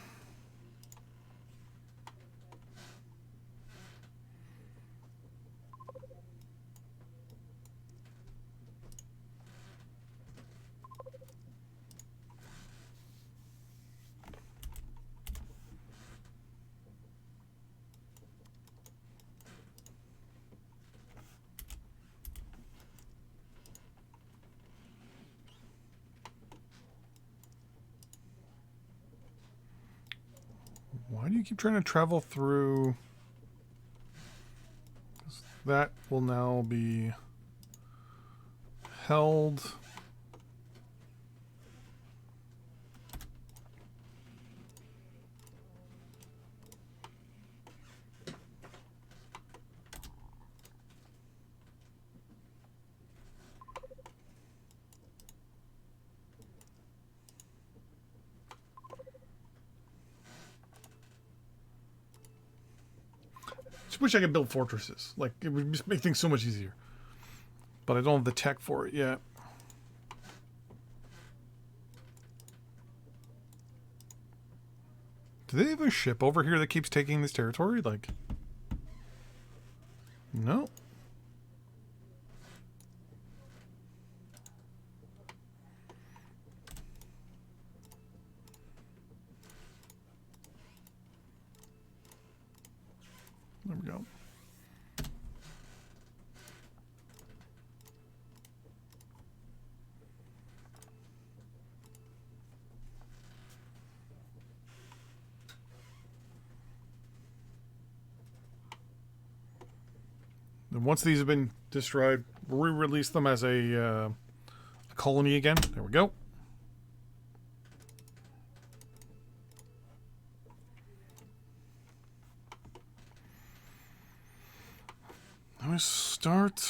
Why do you keep trying to travel through? That will now be held. Just wish I could build fortresses. Like, it would just make things so much easier. But I don't have the tech for it yet. Do they have a ship over here that keeps taking this territory? Like, no. There we go. And once these have been destroyed, re-release them as a colony again. There we go. Let me start.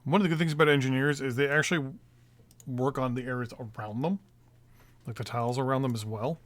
One of the good things about engineers is they actually work on the areas around them, like the tiles around them as well.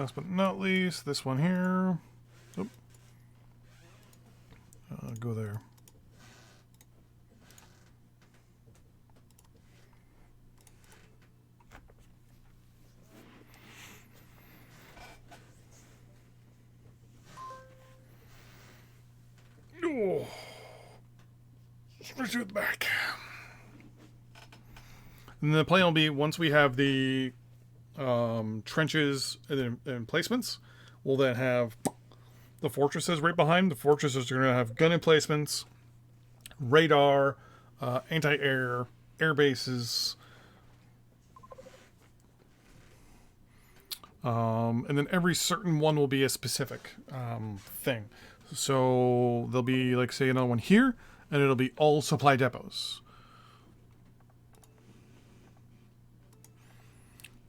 last but not least, this one here. Oop. Go there. Oh. Let's do it back. And the plan will be once we have the trenches and emplacements, we'll then have the fortresses right behind. The fortresses are going to have gun emplacements, radar, anti-air, air bases, and then every certain one will be a specific thing. So there'll be, like, say, another one here, and it'll be all supply depots.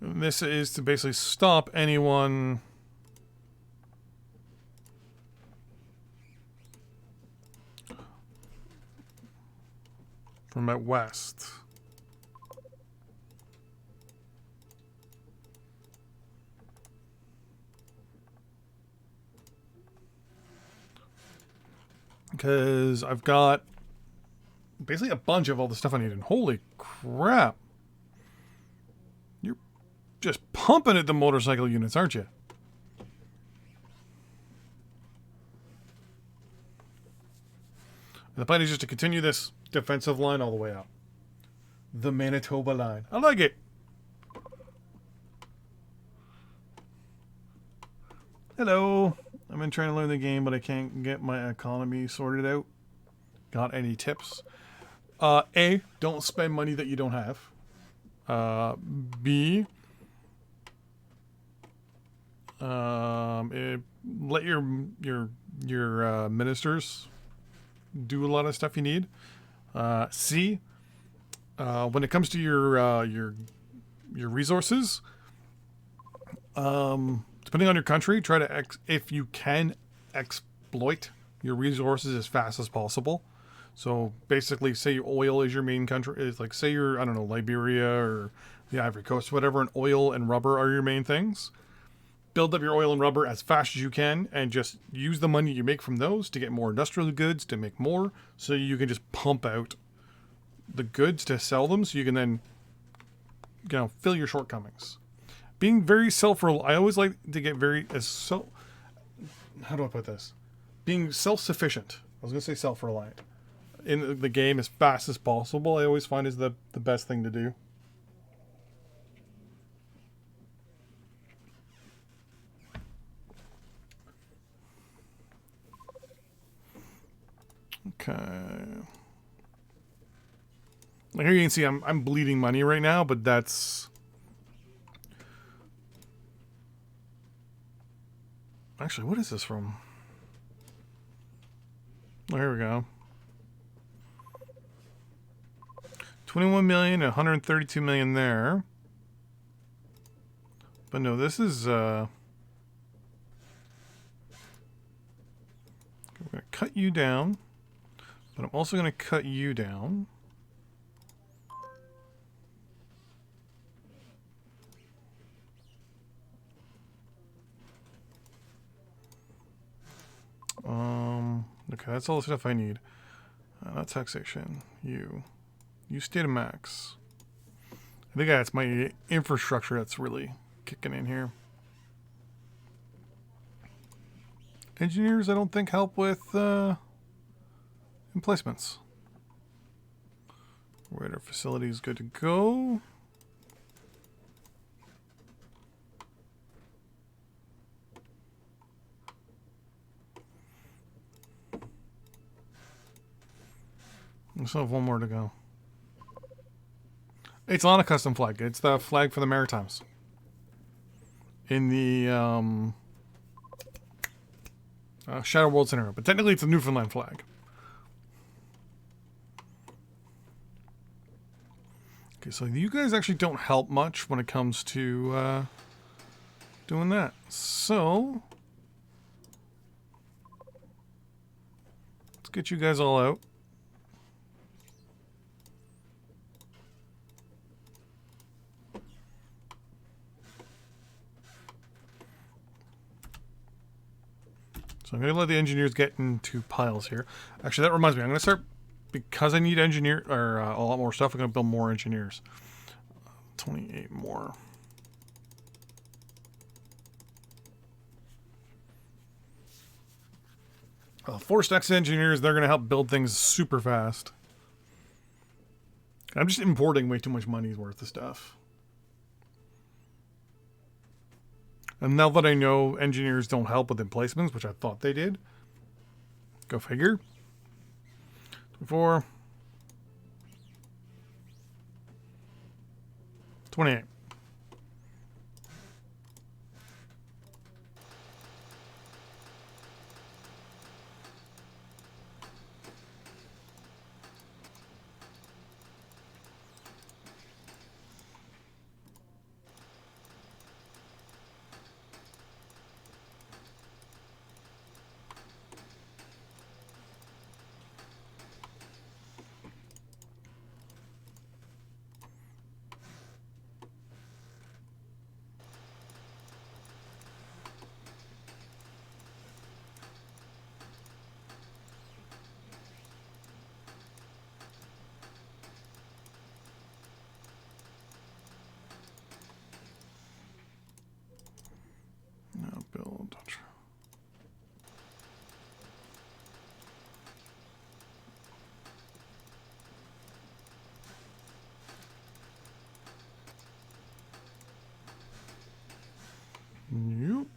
And this is to basically stop anyone from out west. Because I've got basically a bunch of all the stuff I need. And holy crap. You're just pumping at the motorcycle units, aren't you? And the plan is just to continue this defensive line all the way out. The Manitoba line. I like it. Hello. I've been trying to learn the game, but I can't get my economy sorted out. Got any tips? A, don't spend money that you don't have. B, let your ministers do a lot of stuff you need. C, when it comes to your resources, depending on your country, try to if you can exploit your resources as fast as possible. So basically, say oil is your main country. Is like, say you're, I don't know, Liberia or the Ivory Coast, whatever, and oil and rubber are your main things. Build up your oil and rubber as fast as you can, and just use the money you make from those to get more industrial goods, to make more, so you can just pump out the goods to sell them, so you can then, fill your shortcomings. Being very self-reliant. I always like to get how do I put this? Being self-sufficient. I was going to say self-reliant. In the game as fast as possible, I always find is the best thing to do. Okay. Like here you can see I'm bleeding money right now, but that's... Actually, what is this from? Oh, here we go. 21 million, 132 million there. But no, this is, we're going to cut you down. But I'm also going to cut you down. Okay, that's all the stuff I need. Not taxation. You stay to max. I think that's my infrastructure that's really kicking in here. Engineers, I don't think help with emplacements. Radar facility is good to go. We still have one more to go. It's not a custom flag. It's the flag for the Maritimes. In the Shadow World scenario. But technically it's a Newfoundland flag. Okay, so you guys actually don't help much when it comes to doing that. So let's get you guys all out. I'm going to let the engineers get into piles here. Actually, that reminds me. I'm going to start, because I need engineer or a lot more stuff, I'm going to build more engineers. 28 more. Four stacks of engineers, they're going to help build things super fast. I'm just importing way too much money's worth of stuff. And now that I know engineers don't help with emplacements, which I thought they did, go figure. 24. 28. Now build. Nope.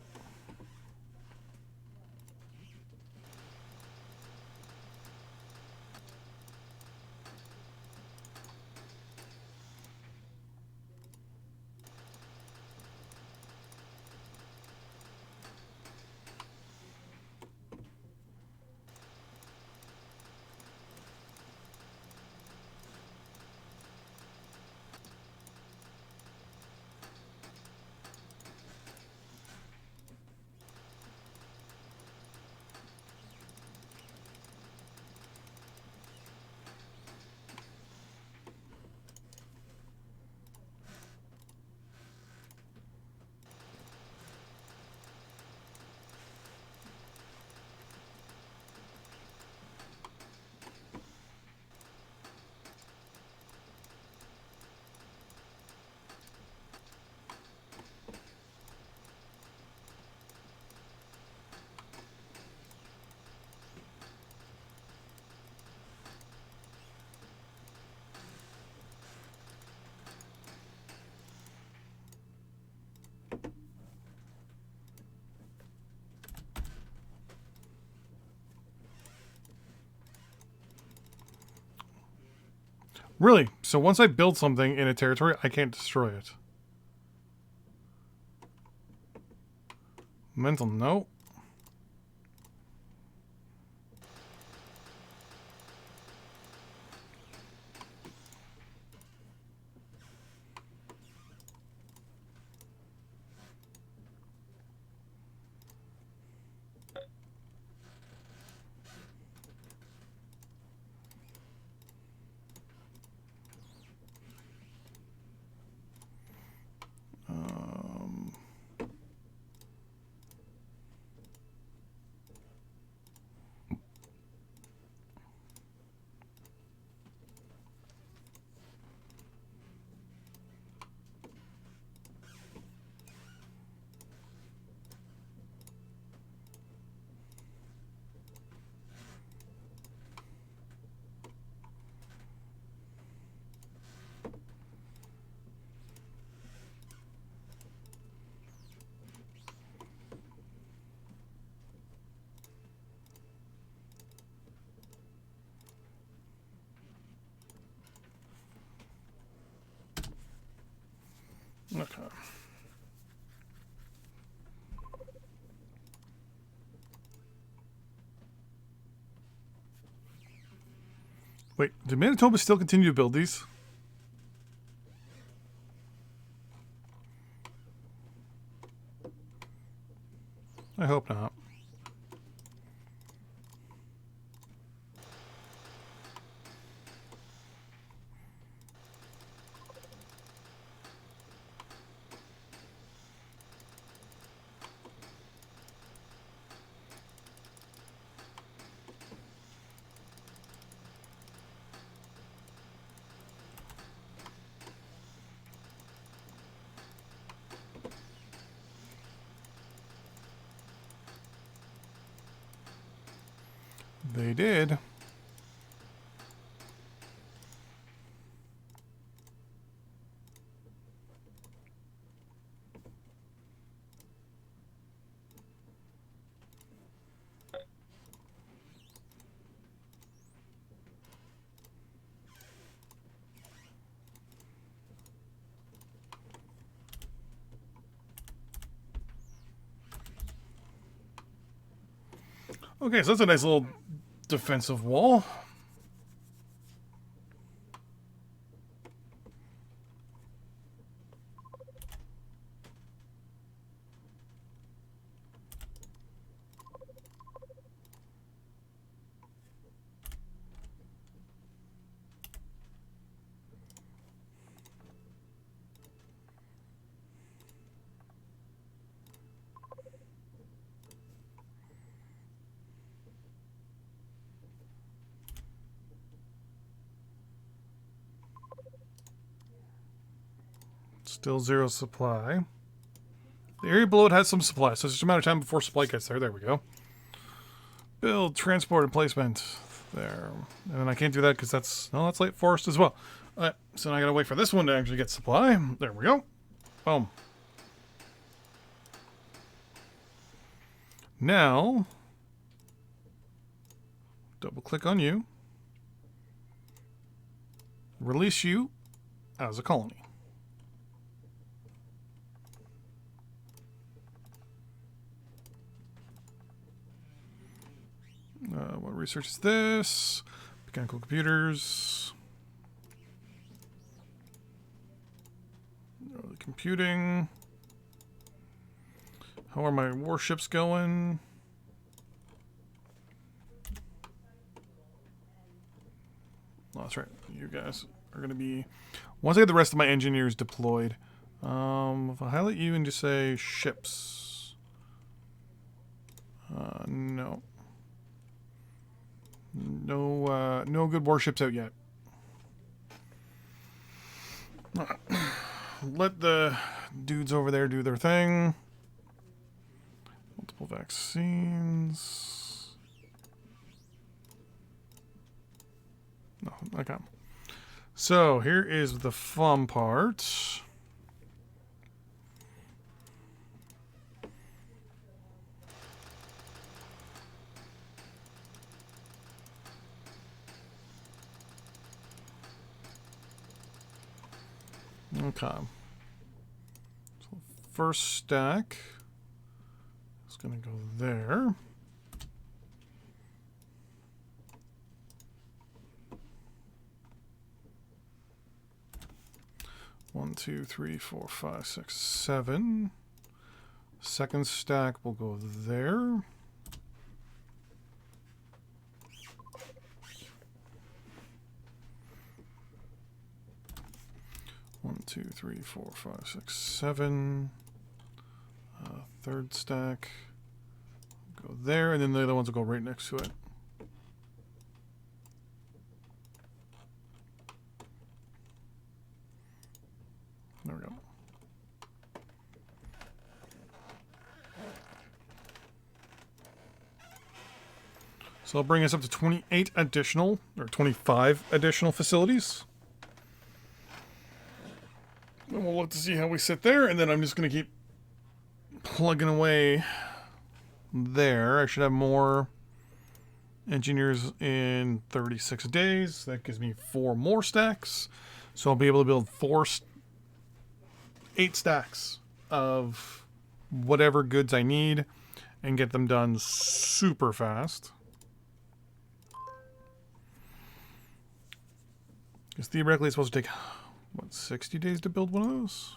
Really? So once I build something in a territory, I can't destroy it. Mental note. Okay. Wait, did Manitoba still continue to build these? I hope not. They did. Okay, so that's a nice little defensive wall. Still zero supply. The area below it has some supply, so it's just a matter of time before supply gets there. There we go. Build, transport, and placement. There. And then I can't do that because that's light forest as well. So now I gotta wait for this one to actually get supply. There we go. Boom. Now, double click on you. Release you as a colony. What research is this? Mechanical computers. Early computing. How are my warships going? Oh, that's right. You guys are going to be... Once I get the rest of my engineers deployed, if I highlight you and just say ships. No. No good warships out yet. Let the dudes over there do their thing. Multiple vaccines. No, okay. So here is the fun part. Okay. So first stack is going to go there. One, two, three, four, five, six, seven. Second stack will go there. One, two, three, four, five, six, seven. Third stack. Go there, and then the other ones will go right next to it. There we go. So I'll bring us up to 28 additional, or 25 additional facilities. And we'll look to see how we sit there, and then I'm just going to keep plugging away there. I should have more engineers in 36 days. That gives me 4 more stacks. So I'll be able to build 8 stacks of whatever goods I need and get them done super fast. Because theoretically it's supposed to take, what, 60 days to build one of those?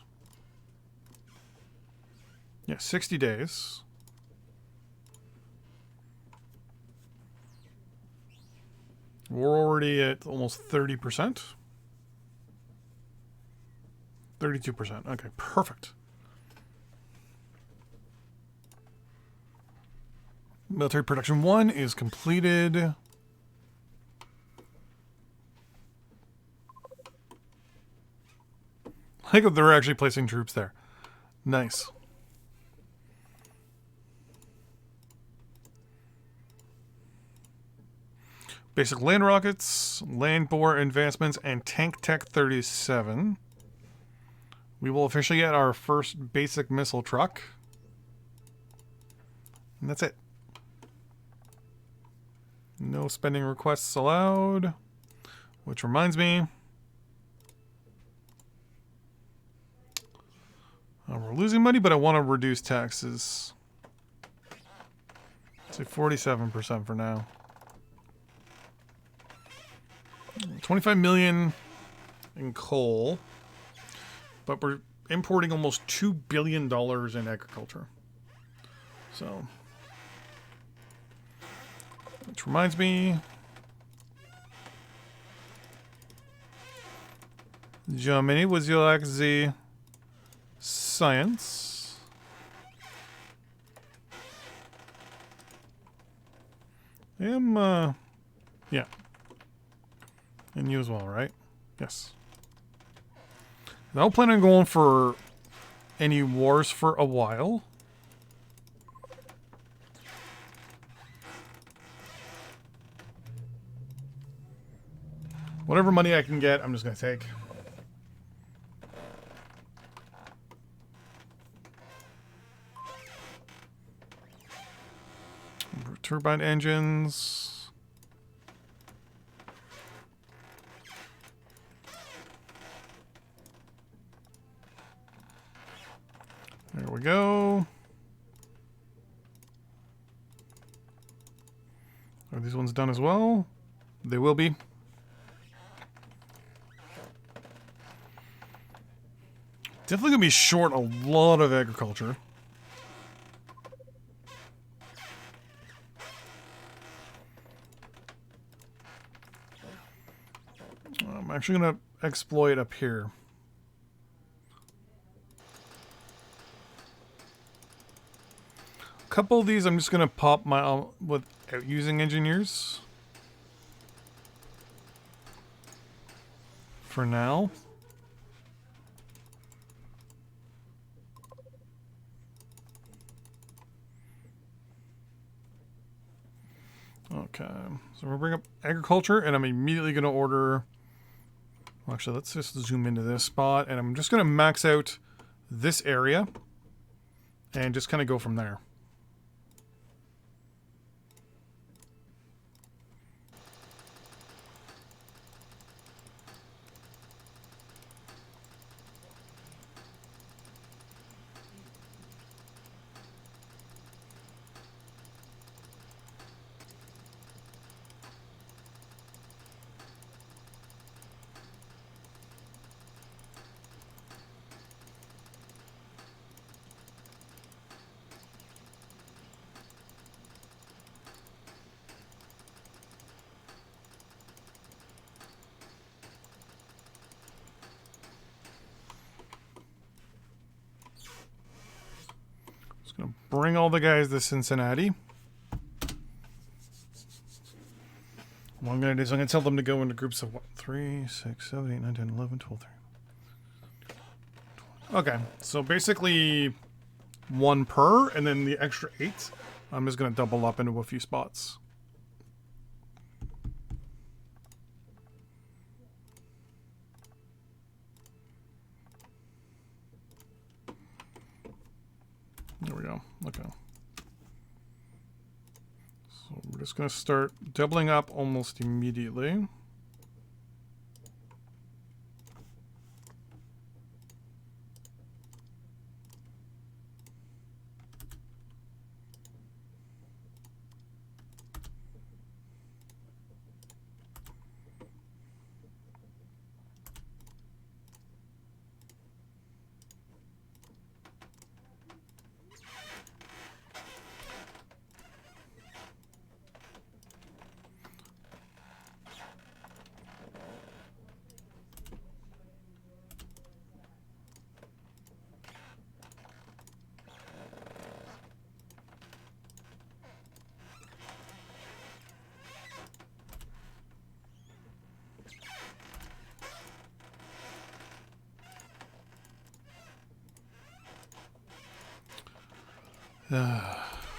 Yeah, 60 days. We're already at almost 30%. 32%. Okay, perfect. Military production 1 is completed. I think they're actually placing troops there. Nice. Basic land rockets, land bore advancements, and tank tech 37. We will officially get our first basic missile truck. And that's it. No spending requests allowed. Which reminds me. We're losing money, but I want to reduce taxes. Let's say 47% for now. 25 million in coal. But we're importing almost $2 billion in agriculture. So. Which reminds me. Germany, would you like the science? Yeah. And you as well, right? Yes. I don't plan on going for any wars for a while. Whatever money I can get, I'm just going to take. Turbine engines. There we go. Are these ones done as well? They will be. Definitely gonna be short a lot of agriculture. I'm actually gonna exploit up here. A couple of these I'm just gonna pop my without using engineers for now. Okay, so we'll bring up agriculture, and I'm immediately going to order. Well, actually, let's just zoom into this spot, and I'm just going to max out this area and just kind of go from there. Gonna bring all the guys to Cincinnati. What I'm gonna do is I'm gonna tell them to go into groups of what? 3, 6, 7, 8, 9, 10, 11, 12, 13. Okay, so basically 1 per, and then the extra 8 I'm just gonna double up into a few spots. There we go. Okay. So we're just going to start doubling up almost immediately.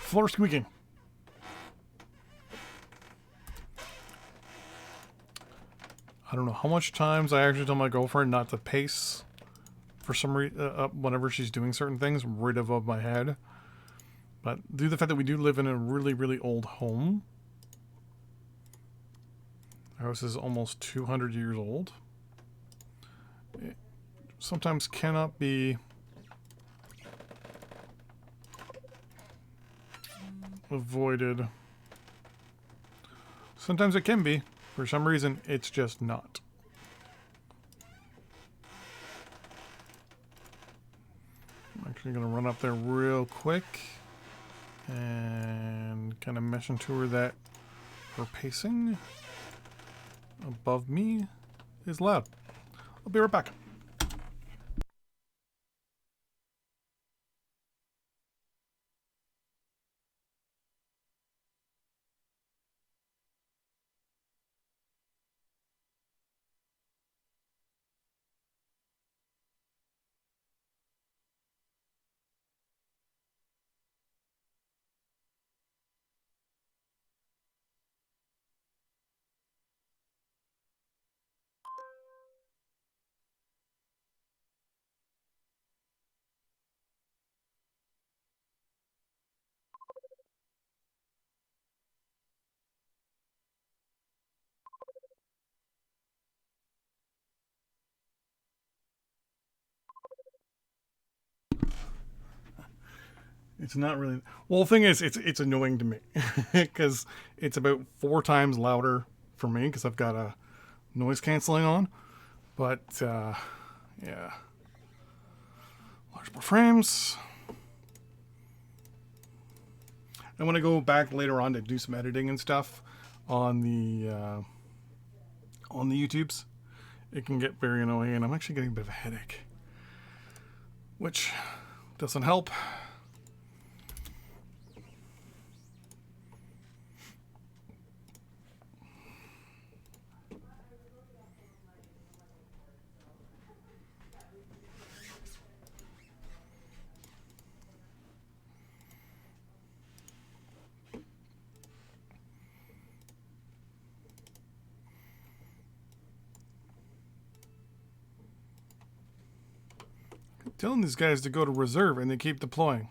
Floor squeaking. I don't know how much times I actually tell my girlfriend not to pace for some reason whenever she's doing certain things right above my head. But due to the fact that we do live in a really, really old home, our house is almost 200 years old. It sometimes cannot be avoided. Sometimes it can be. For some reason, it's just not. I'm actually going to run up there real quick and kind of mention to her that her pacing above me is loud. I'll be right back. It's not really. Well, the thing is, it's annoying to me because it's about 4 times louder for me because I've got a noise canceling on. But yeah, large more frames. And when I go back later on to do some editing and stuff on the YouTubes, it can get very annoying, and I'm actually getting a bit of a headache, which doesn't help. Telling these guys to go to reserve and they keep deploying.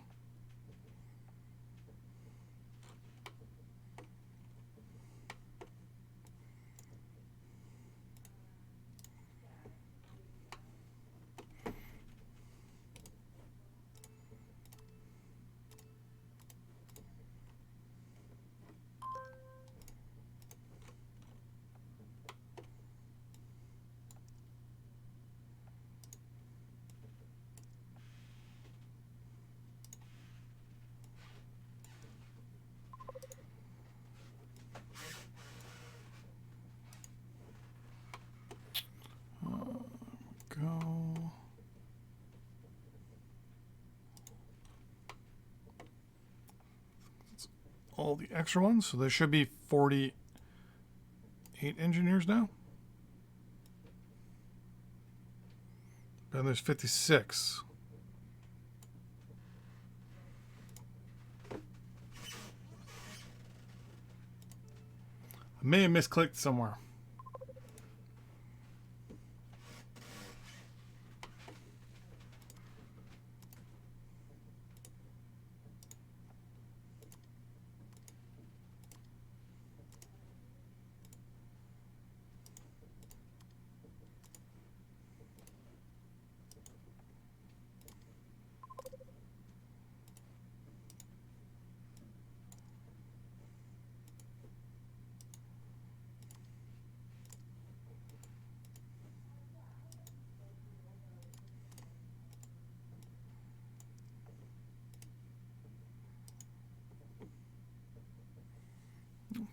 Go. All the extra ones, so there should be 48 engineers now. And there's 56. I may have misclicked somewhere.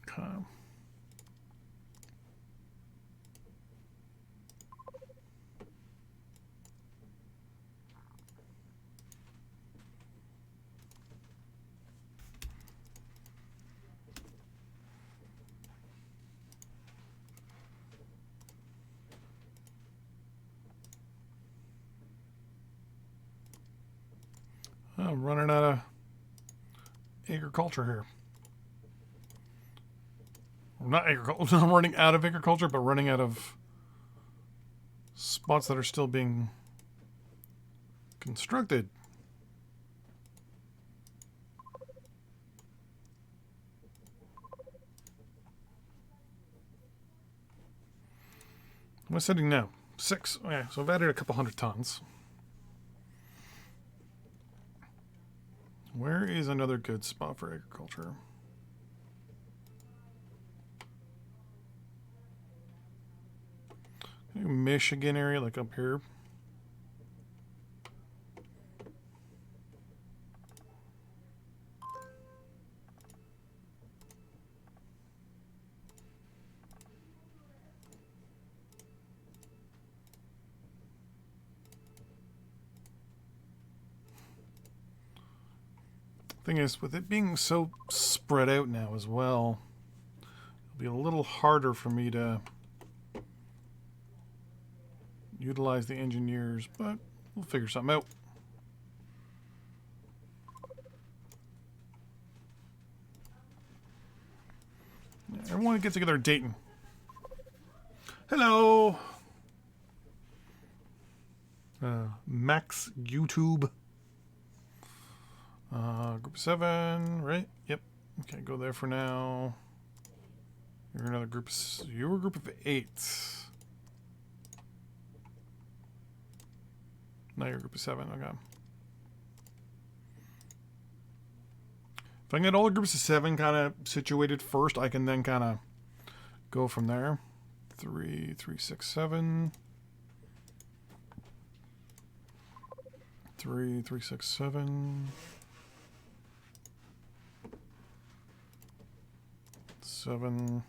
Okay. I'm running out of agriculture here. Not agriculture. I'm running out of agriculture, but running out of spots that are still being constructed. What's setting now? 6. Yeah, so I've added a couple hundred tons. Where is another good spot for agriculture? Michigan area, like up here. Thing is, with it being so spread out now as well, it'll be a little harder for me to utilize the engineers, but we'll figure something out. Everyone get together in Dayton. Hello! Max YouTube. Group 7, right? Yep. Okay, go there for now. You're another group. You were a group of 8. Now you're a group of 7. Okay. If I can get all the groups of 7 kind of situated first, I can then kind of go from there. 3, 3, 6, 7. 3, 3, 6, 7. 7.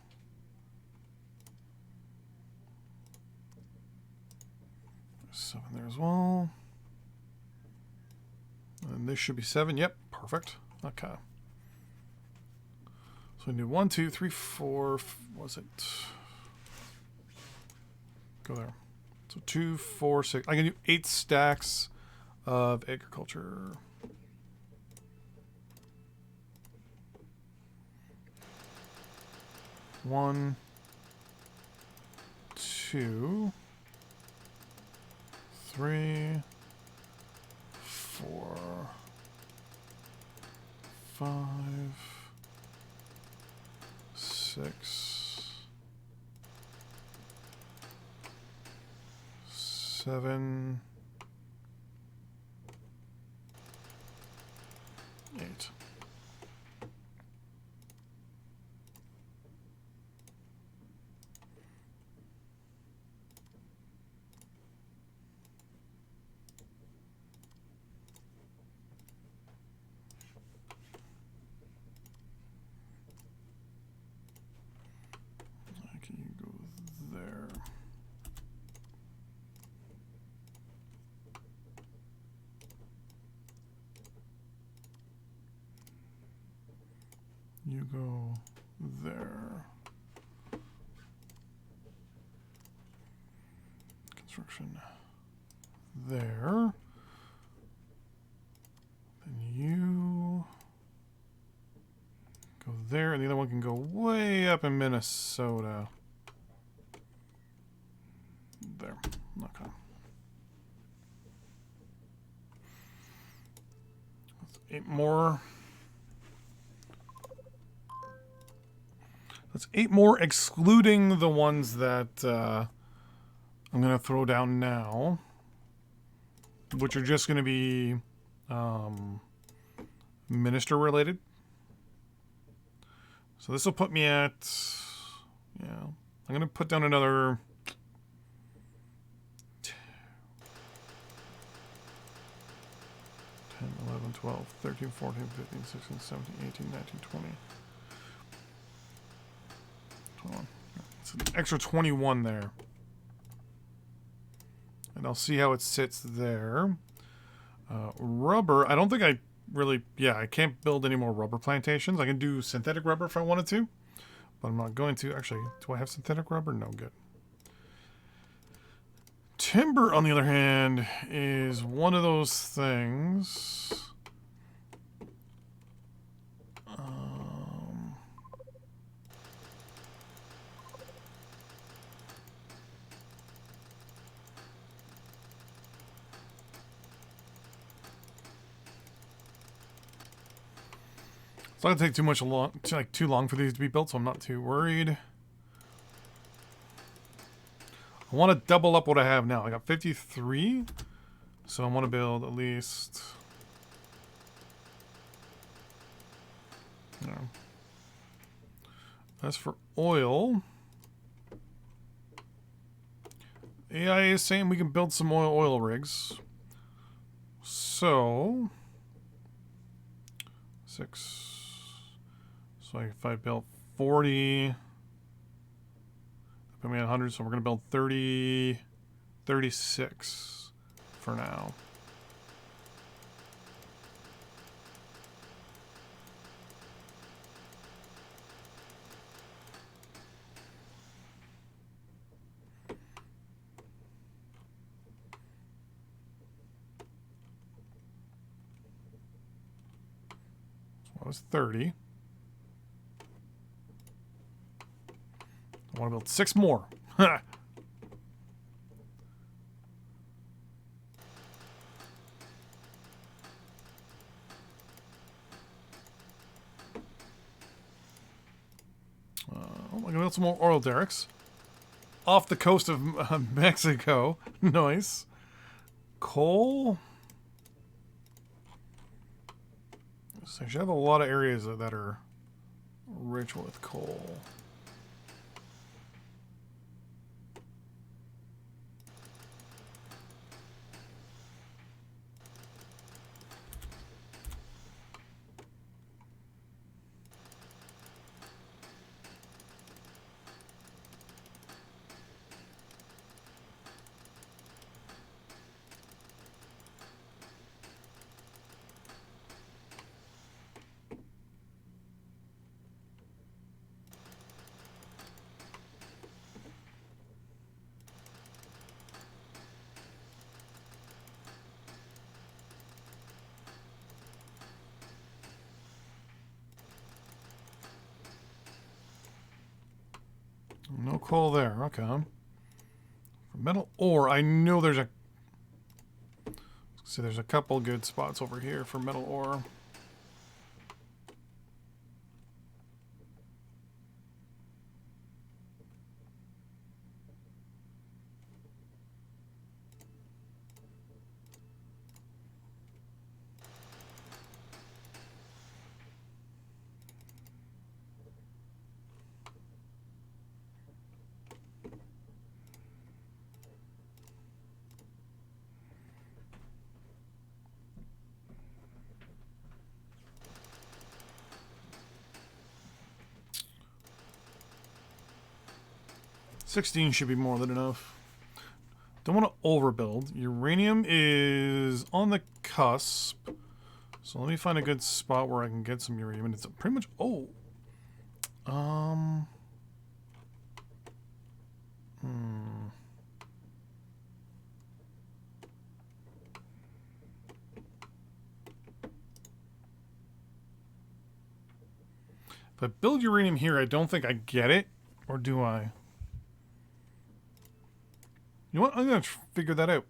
There's 7 there as well. And this should be 7. Yep, perfect. Okay. So we do 1, 2, 3, 4. Was it? Go there. So 2, 4, 6. I can do 8 stacks of agriculture. One, 2, 3, 4, 5, 6, 7, 8. Can you go there? You go there. Construction there. Then you go there, and the other one can go way up in Minnesota. There. Okay. That's 8 more. That's 8 more, excluding the ones that I'm going to throw down now, which are just going to be minister related. So this will put me at, yeah, I'm going to put down another 10, 11, 12, 13, 14, 15, 16, 17, 18, 19, 20. It's an extra 21 there. And I'll see how it sits there. Rubber, I don't think I really, yeah, I can't build any more rubber plantations. I can do synthetic rubber if I wanted to, but I'm not going to. Actually, do I have synthetic rubber? No, good. Timber, on the other hand, is one of those things. It's not gonna take too long for these to be built, so I'm not too worried. I want to double up what I have now. I got 53, so I want to build at least. No. As for oil, AI is saying we can build some oil rigs. So 6. So if I built 40, put me at 100. So we're gonna build 30, 36 for now. That was 30. I want to build 6 more. I'm going to build some more oil derricks. Off the coast of Mexico. Nice. Coal. So you have a lot of areas that are rich with coal. No coal there. Okay. For metal ore, I know there's a. So there's a couple good spots over here for metal ore. $16 should be more than enough. Don't want to overbuild. Uranium is on the cusp. So let me find a good spot where I can get some uranium. And it's pretty much... Oh. If I build uranium here, I don't think I get it. Or do I? You know what? I'm going to figure that out.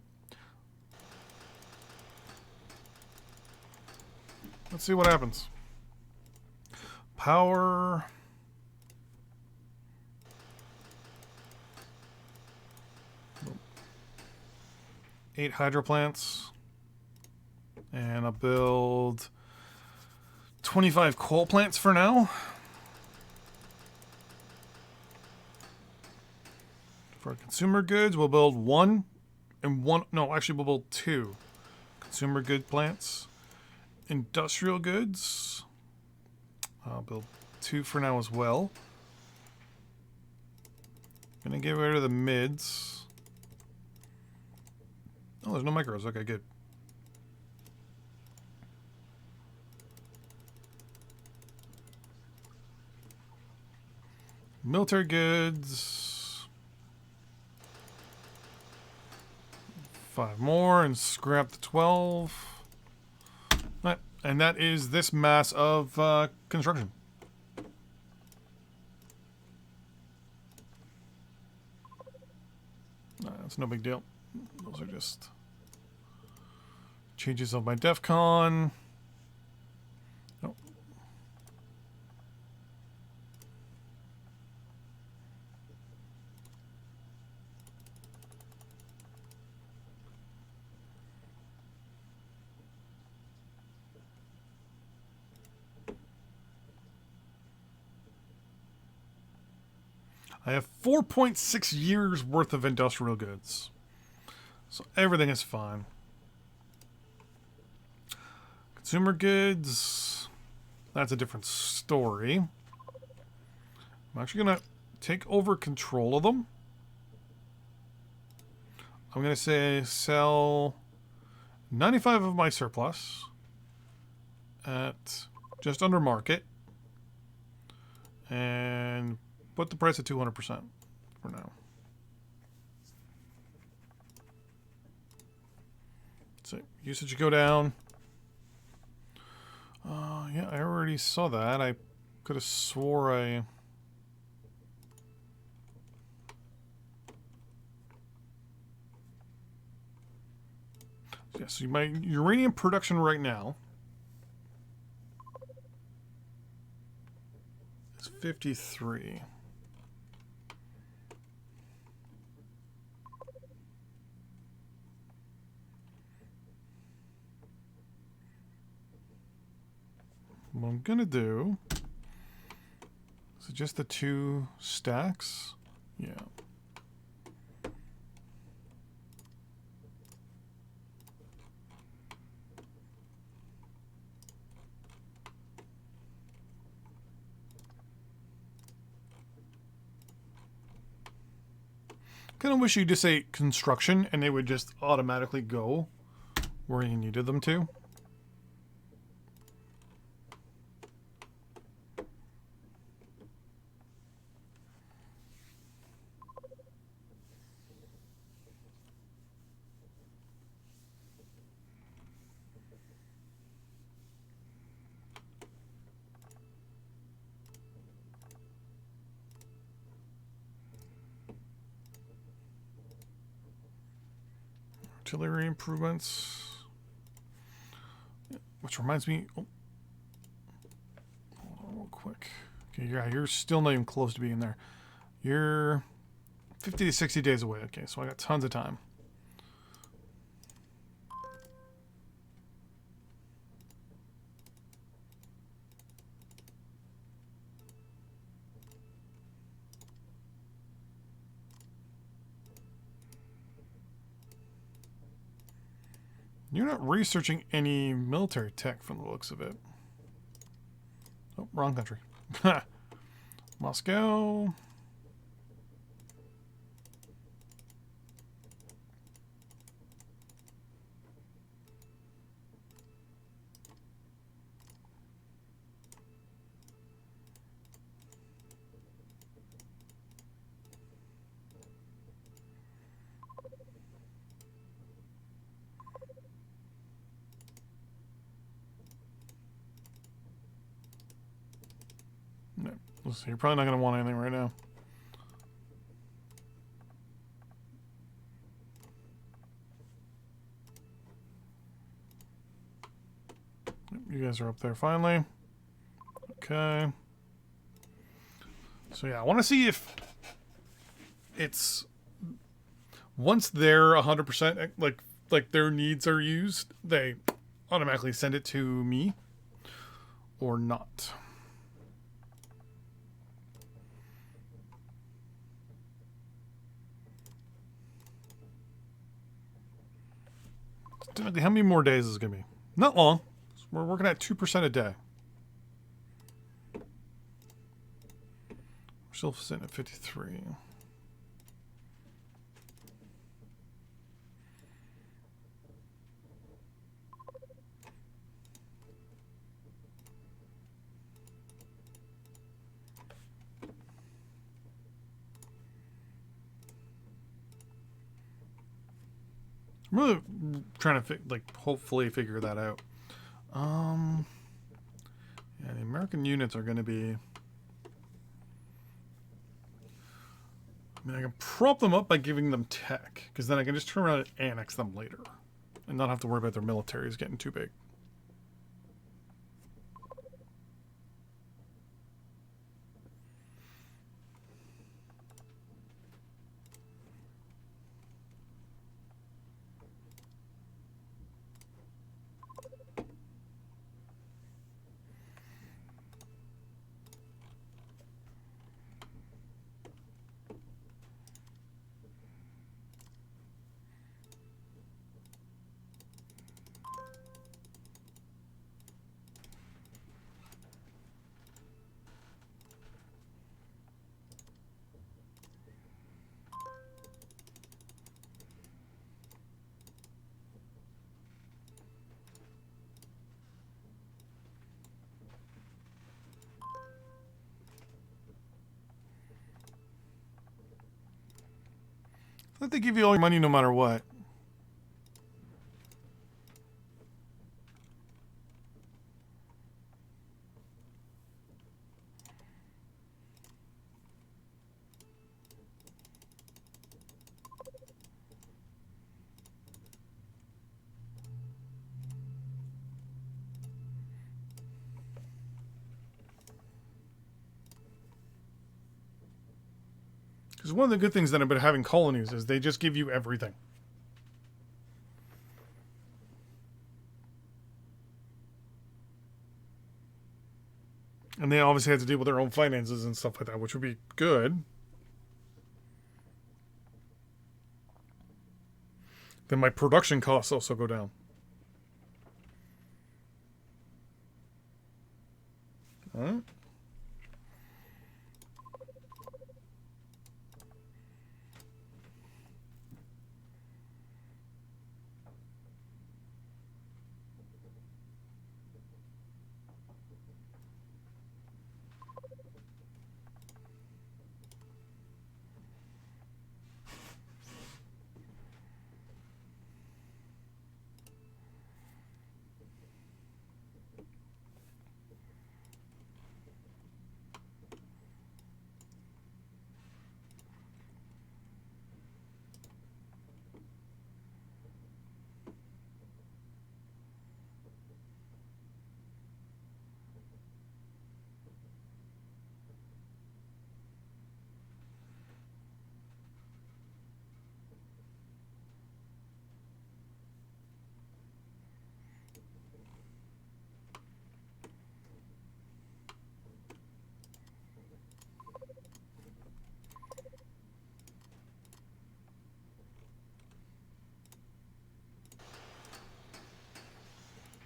Let's see what happens. Power. 8 hydro plants. And I'll build 25 coal plants for now. For consumer goods, we'll build 1 and 1. No, actually, we'll build 2 consumer good plants. Industrial goods, I'll build 2 for now as well. Gonna get rid of the mids. Oh, there's no micros. Okay, good. Military goods. 5 more and scrap the 12. Right. And that is this mass of construction. That's no big deal. Those are just changes of my DEF CON. Oh. I have 4.6 years worth of industrial goods. So everything is fine. Consumer goods, that's a different story. I'm actually going to take over control of them. I'm going to say sell 95 of my surplus at just under market and put the price at 200% for now. So usage go down. Yeah, I already saw that. I could have swore I... Yeah, so my uranium production right now is 53. What I'm gonna do is just the 2 stacks. Yeah. Kind of wish you just say construction and they would just automatically go where you needed them to. Artillery improvements. Which reminds me... Oh. Hold on real quick. Okay, yeah, you're still not even close to being there. You're 50 to 60 days away. Okay, so I got tons of time. You're not researching any military tech from the looks of it. Oh, wrong country. Moscow. No, listen, you're probably not going to want anything right now. You guys are up there finally. Okay. So yeah, I want to see if it's once they're 100% like their needs are used, they automatically send it to me or not. How many more days is it gonna be? Not long. We're working at 2% a day. We're still sitting at 53. I'm really trying to hopefully figure that out. Yeah, the American units are going to be... I mean, I can prop them up by giving them tech, because then I can just turn around and annex them later, and not have to worry about their militaries getting too big. Let they give you all your money no matter what. Because one of the good things that I've been having colonies is they just give you everything. And they obviously have to deal with their own finances and stuff like that, which would be good. Then my production costs also go down. Huh?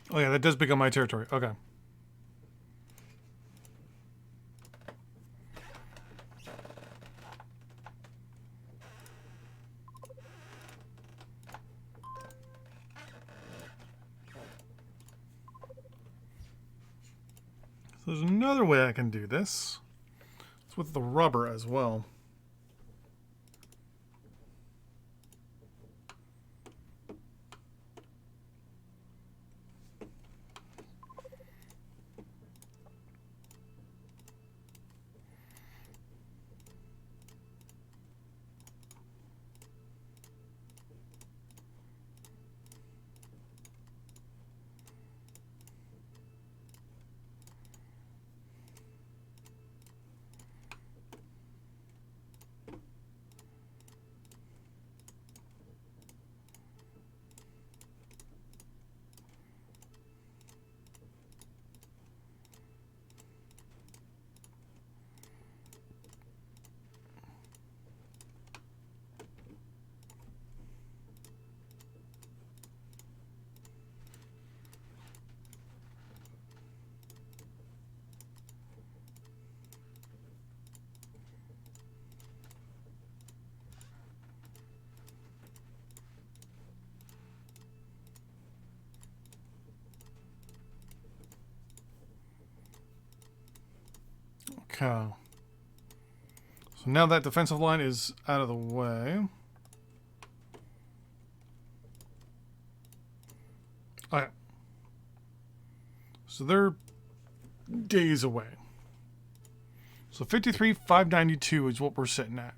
Oh yeah, that does become my territory. Okay. So there's another way I can do this. It's with the rubber as well. Okay. So now that defensive line is out of the way. Okay. So they're days away. So 53,592 is what we're sitting at.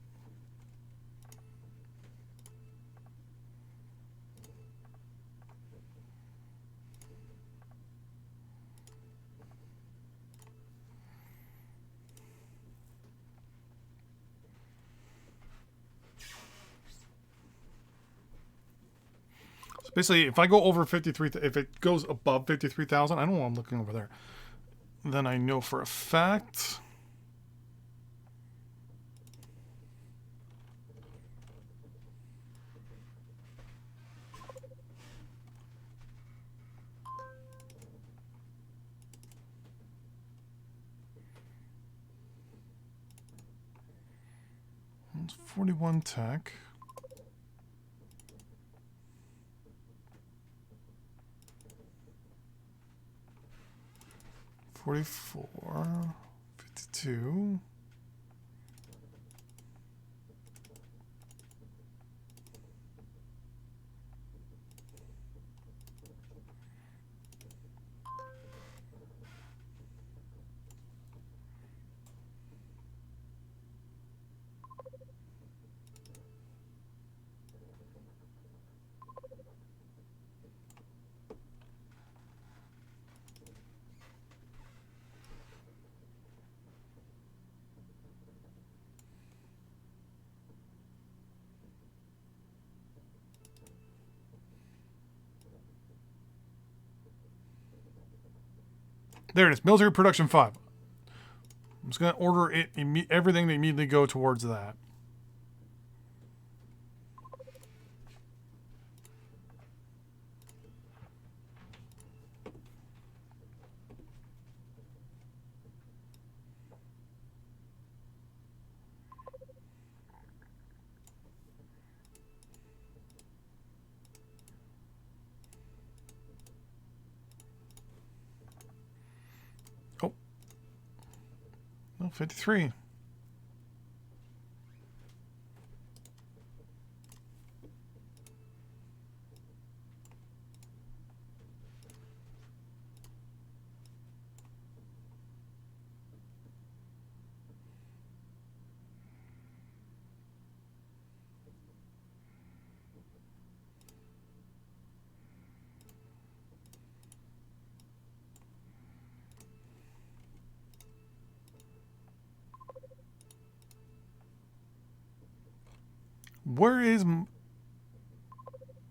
So basically, if I go over 53, if it goes above 53,000, I don't know why I'm looking over there. Then I know for a fact. It's 41 tech. $44, $52. There it is. Military production 5. I'm just going to order it everything to immediately go towards that. Oh. No, 53.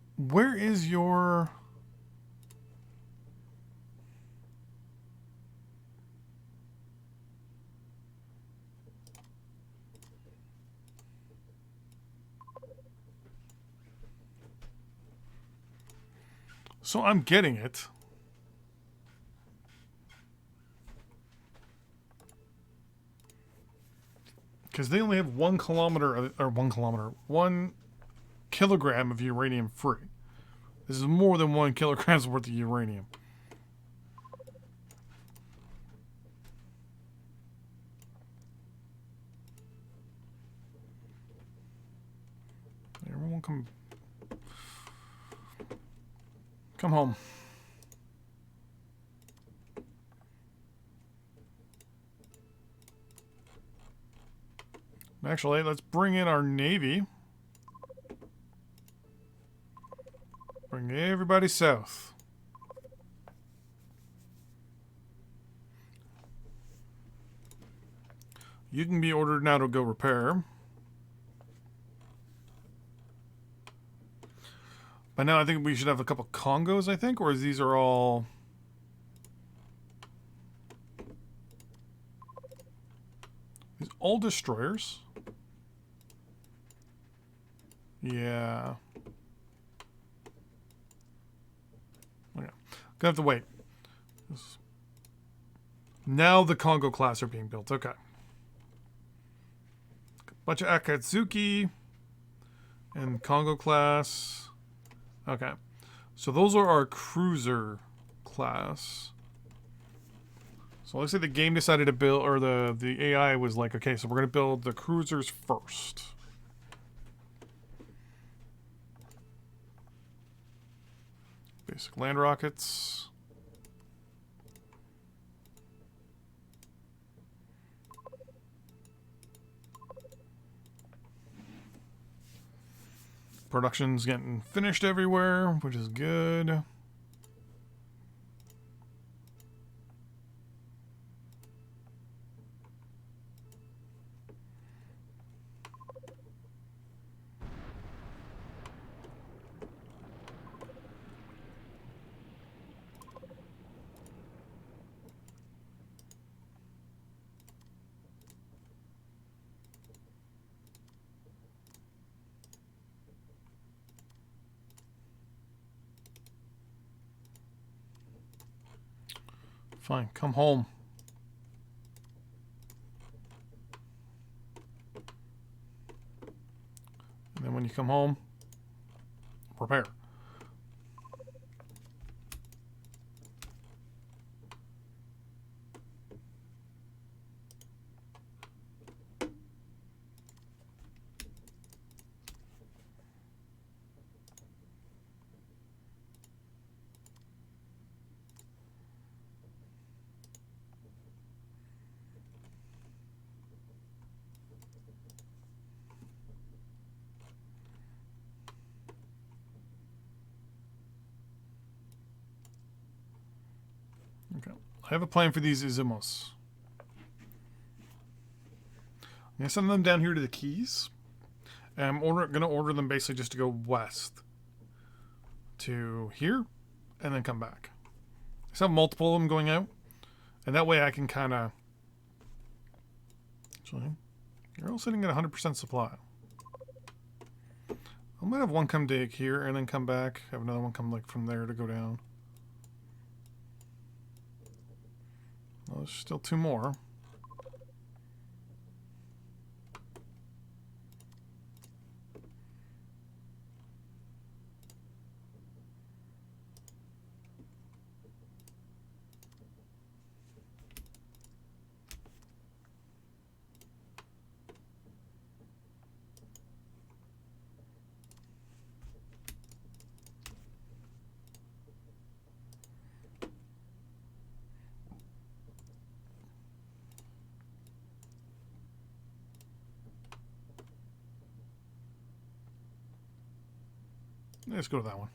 Where is your... So I'm getting it. Because they only have 1 kilometer, or 1 kilometer, 1 kilogram of uranium free. This is more than 1 kilogram's worth of uranium. Everyone come home. Actually, let's bring in our Navy. Bring everybody south. You can be ordered now to go repair. By now, I think we should have a couple Congos, I think, or these are all... These all destroyers. Yeah. Okay. Gonna have to wait. Now the Congo class are being built. Okay. Bunch of Akatsuki and Congo class. Okay. So those are our cruiser class. So let's say the game decided to build, or the AI was like, okay, so we're going to build the cruisers first. Basic land rockets. Production's getting finished everywhere, which is good. Fine, come home. And then when you come home, prepare. Okay. I have a plan for these Izumos. I'm going to send them down here to the Keys. And I'm going to order them basically just to go west to here and then come back. I just have multiple of them going out. And that way I can kind of... Actually, you're all sitting at 100% supply. I might have one come dig here and then come back. Have another one come like from there to go down. Well, there's still two more. Let's go to that one.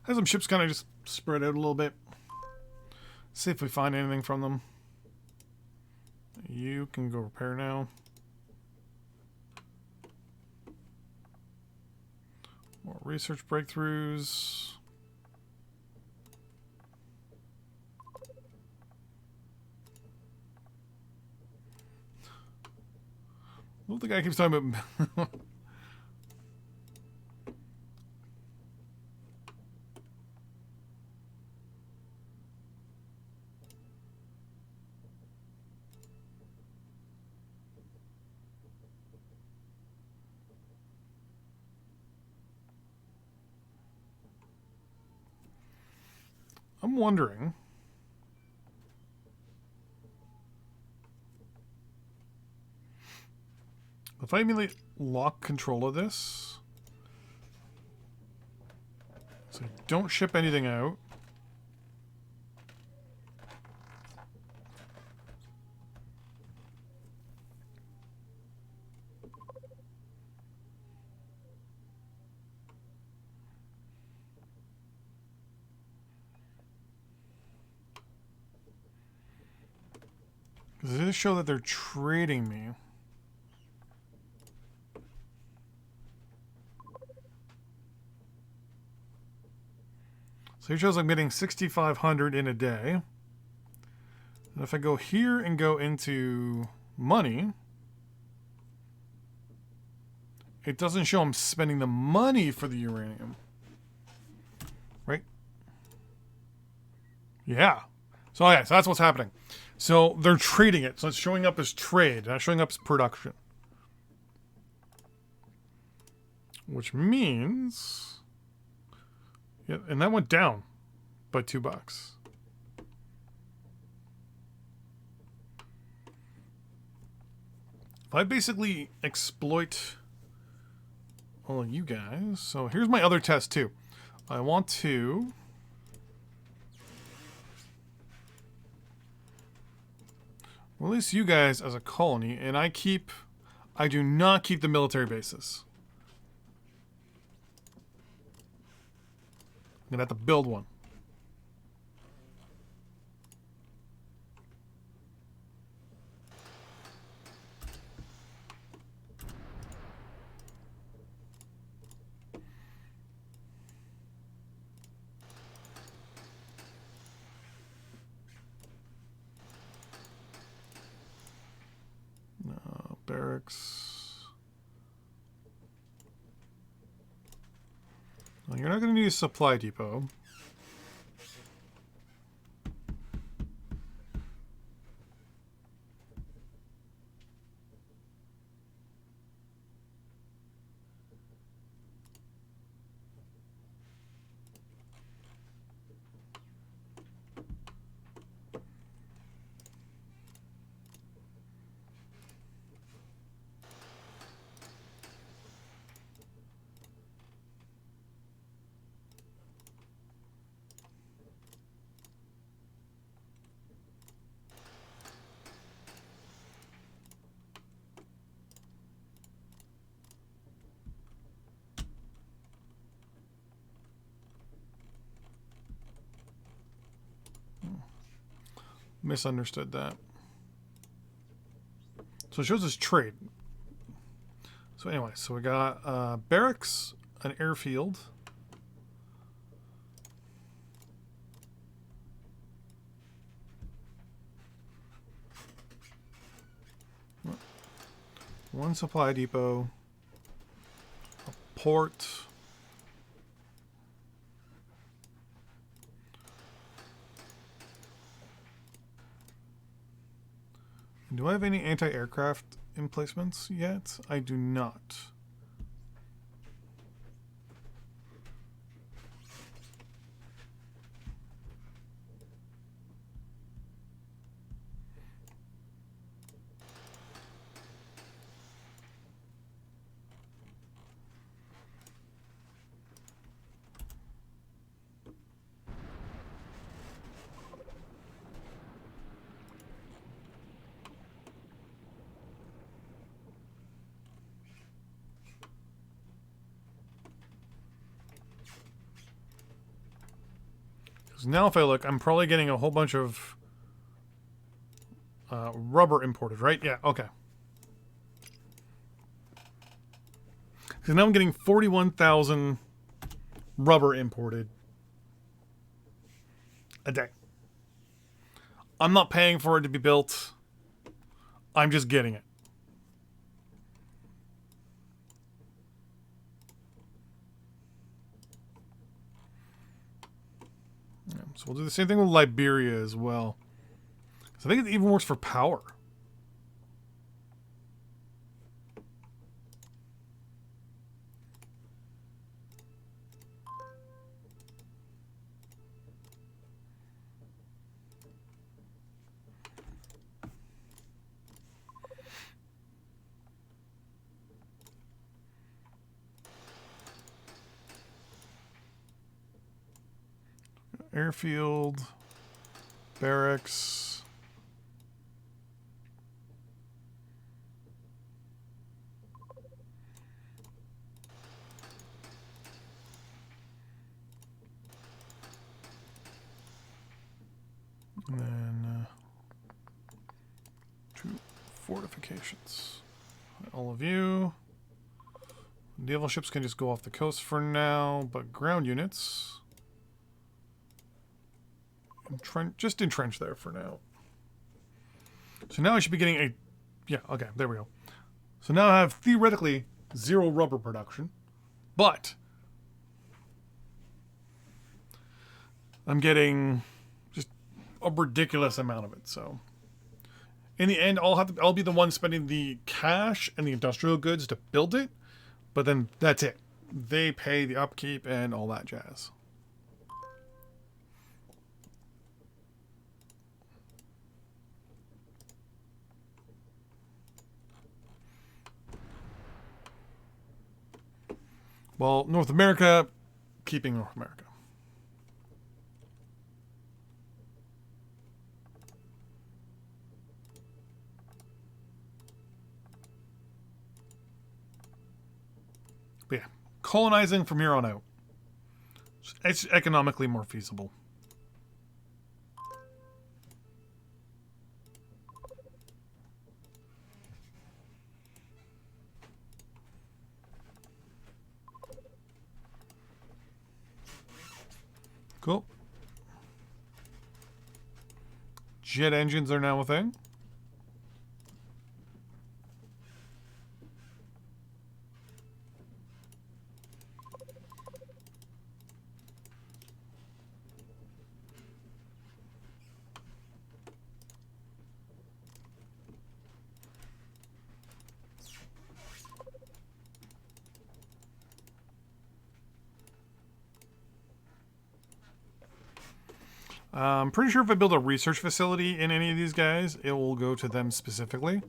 Have some ships kind of just spread out a little bit. See if we find anything from them. You can go repair now. More research breakthroughs. What the guy keeps talking about? I'm wondering if I immediately lock control of this, so don't ship anything out. Does this show that they're trading me? So here shows I'm getting 6,500 in a day. And if I go here and go into money, it doesn't show I'm spending the money for the uranium. Right? Yeah. So yeah, so that's what's happening. So they're trading it. So it's showing up as trade, not showing up as production. Which means... Yeah, and that went down by $2. If I basically exploit all of you guys... So here's my other test too. I want to... release you guys as a colony, and I do not keep the military bases. I'm gonna have to build one. Barracks. Well, you're not going to need a supply depot. Misunderstood that. So it shows us trade. So anyway, so we got barracks, an airfield. One supply depot. A port. Do I have any anti-aircraft emplacements yet? I do not. Because now if I look, I'm probably getting a whole bunch of rubber imported, right? Yeah, okay. Because now I'm getting 41,000 rubber imported a day. I'm not paying for it to be built. I'm just getting it. Yeah, so we'll do the same thing with Liberia as well. So I think it even works for power. Airfield, barracks. And then 2 fortifications. All of you. Naval ships can just go off the coast for now, but ground units just entrench there for now. So now I should be getting a... Yeah, okay, there we go. So now I have theoretically 0 rubber production, but I'm getting just a ridiculous amount of it. So in the end, I'll be the one spending the cash and the industrial goods to build it, but then that's it. They pay the upkeep and all that jazz. Well, North America, keeping North America. But yeah, colonizing from here on out. It's economically more feasible. Cool. Jet engines are now a thing. I'm pretty sure if I build a research facility in any of these guys, it will go to them specifically.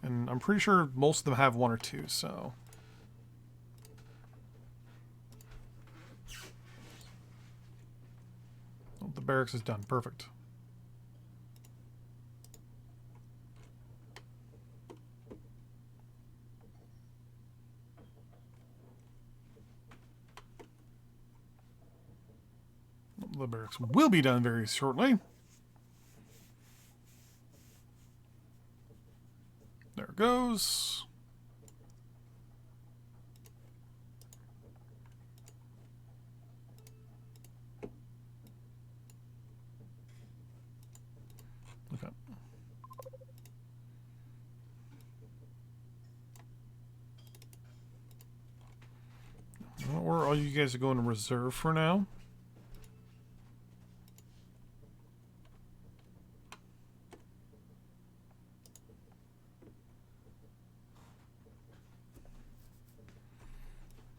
And I'm pretty sure most of them have 1 or 2, so... Oh, the barracks is done. Perfect. The barracks will be done very shortly. There it goes. Okay. Or all you guys are going to reserve for now.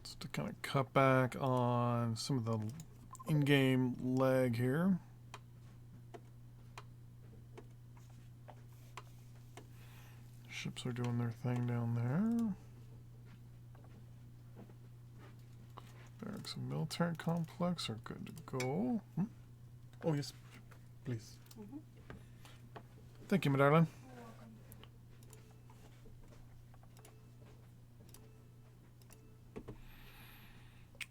Just to kind of cut back on some of the in-game lag here. Ships are doing their thing down there. Barracks and military complex are good to go. Oh, yes, please. Thank you, my darling.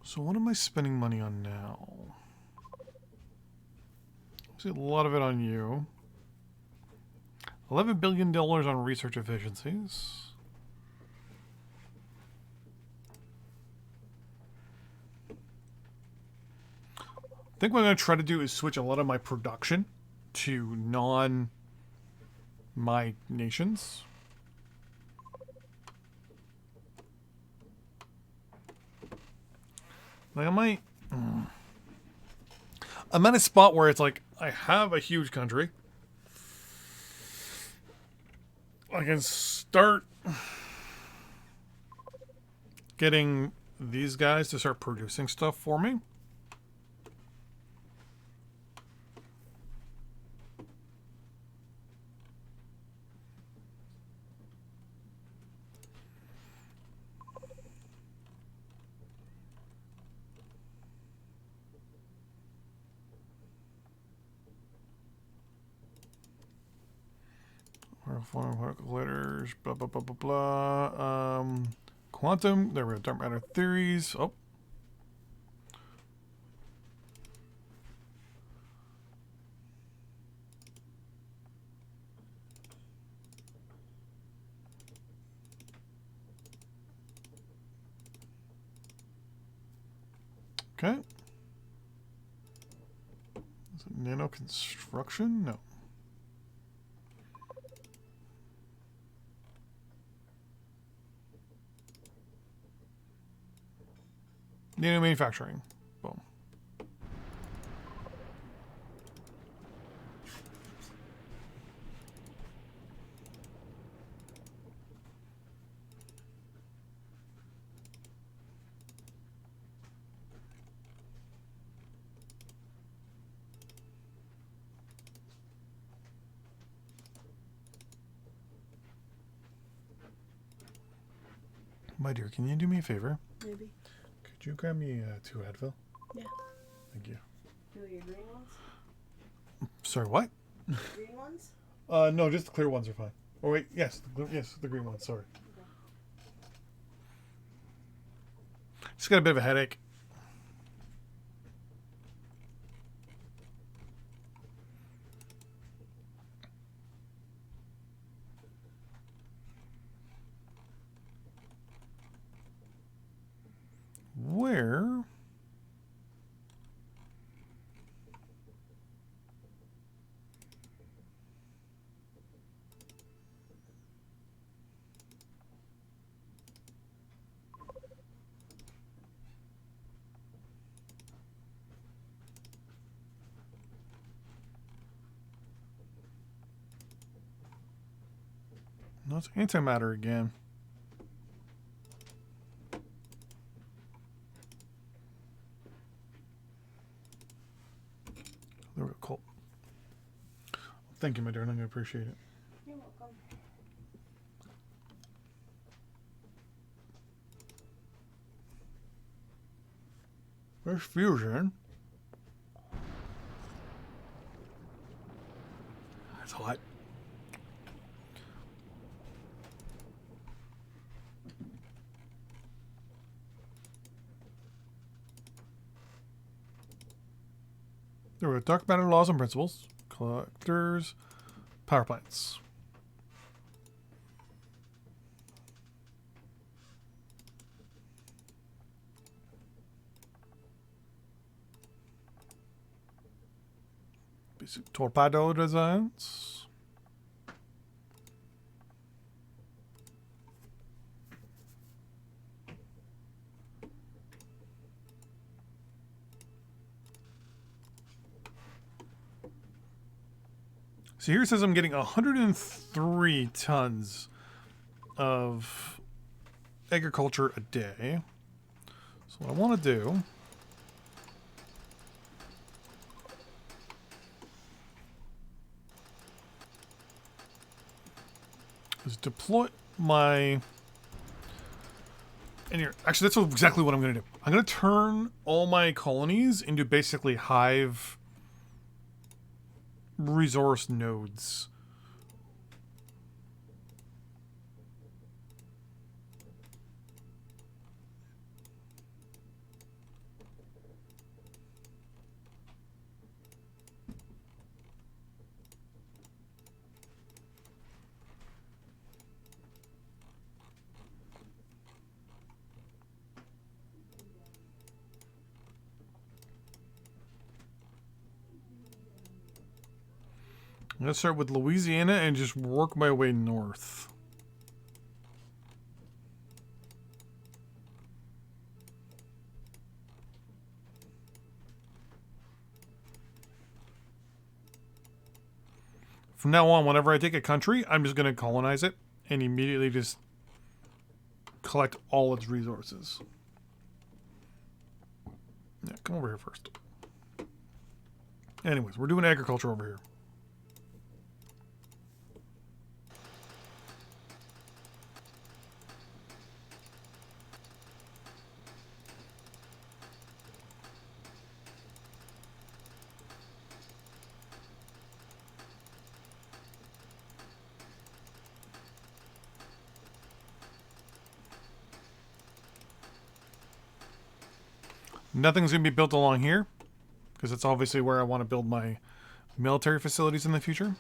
So what am I spending money on now? I see a lot of it on you. $11 billion on research efficiencies. I think what I'm going to try to do is switch a lot of my production to my nations. Like I'm at a spot where it's like I have a huge country. I can start getting these guys to start producing stuff for me. Calculators, blah blah blah blah blah. Quantum. There we go. Dark matter theories. Oh. Okay. Is it nano construction? No. Nano manufacturing. Boom. My dear, can you do me a favor? Maybe. Could you grab me 2 Advil? Yeah. Thank you. Do your green ones? Sorry, what? Green ones? No, just the clear ones are fine. Oh wait, yes, the green ones. Sorry. Okay. Just got a bit of a headache. Where? No, it's antimatter again. There we go, cool. Thank you, my darling. I appreciate it. You're welcome. There's fusion. That's hot. There were dark matter laws and principles, collectors, power plants. Basic torpedo designs. So here it says I'm getting 103 tons of agriculture a day. So what I want to do is deploy my... And here, actually, that's exactly what I'm going to do. I'm going to turn all my colonies into basically hive resource nodes. I'm going to start with Louisiana and just work my way north. From now on, whenever I take a country, I'm just going to colonize it and immediately just collect all its resources. Yeah, come over here first. Anyways, we're doing agriculture over here. Nothing's going to be built along here, because it's obviously where I want to build my military facilities in the future.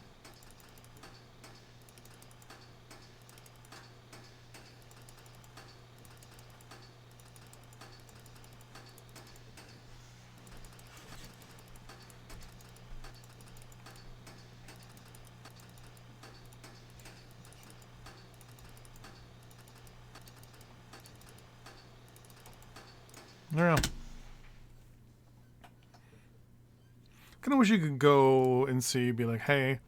I don't know. Kind of wish you could go and see, be like, hey.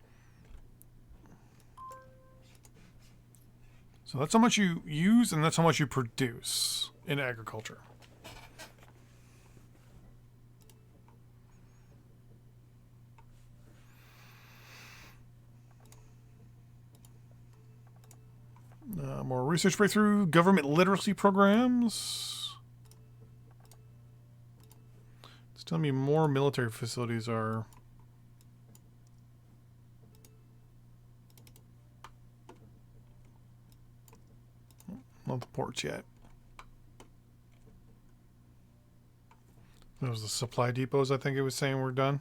So that's how much you use, and that's how much you produce in agriculture. More research breakthrough, government literacy programs. It's telling me more military facilities are... Not the ports yet. Those the supply depots, I think it was saying were done.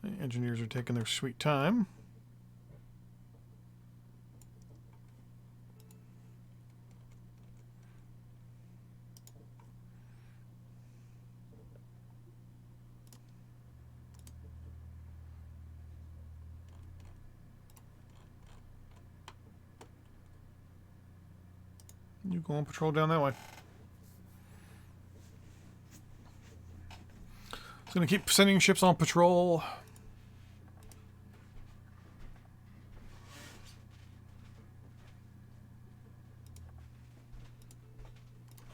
The engineers are taking their sweet time. You go on patrol down that way. It's going to keep sending ships on patrol.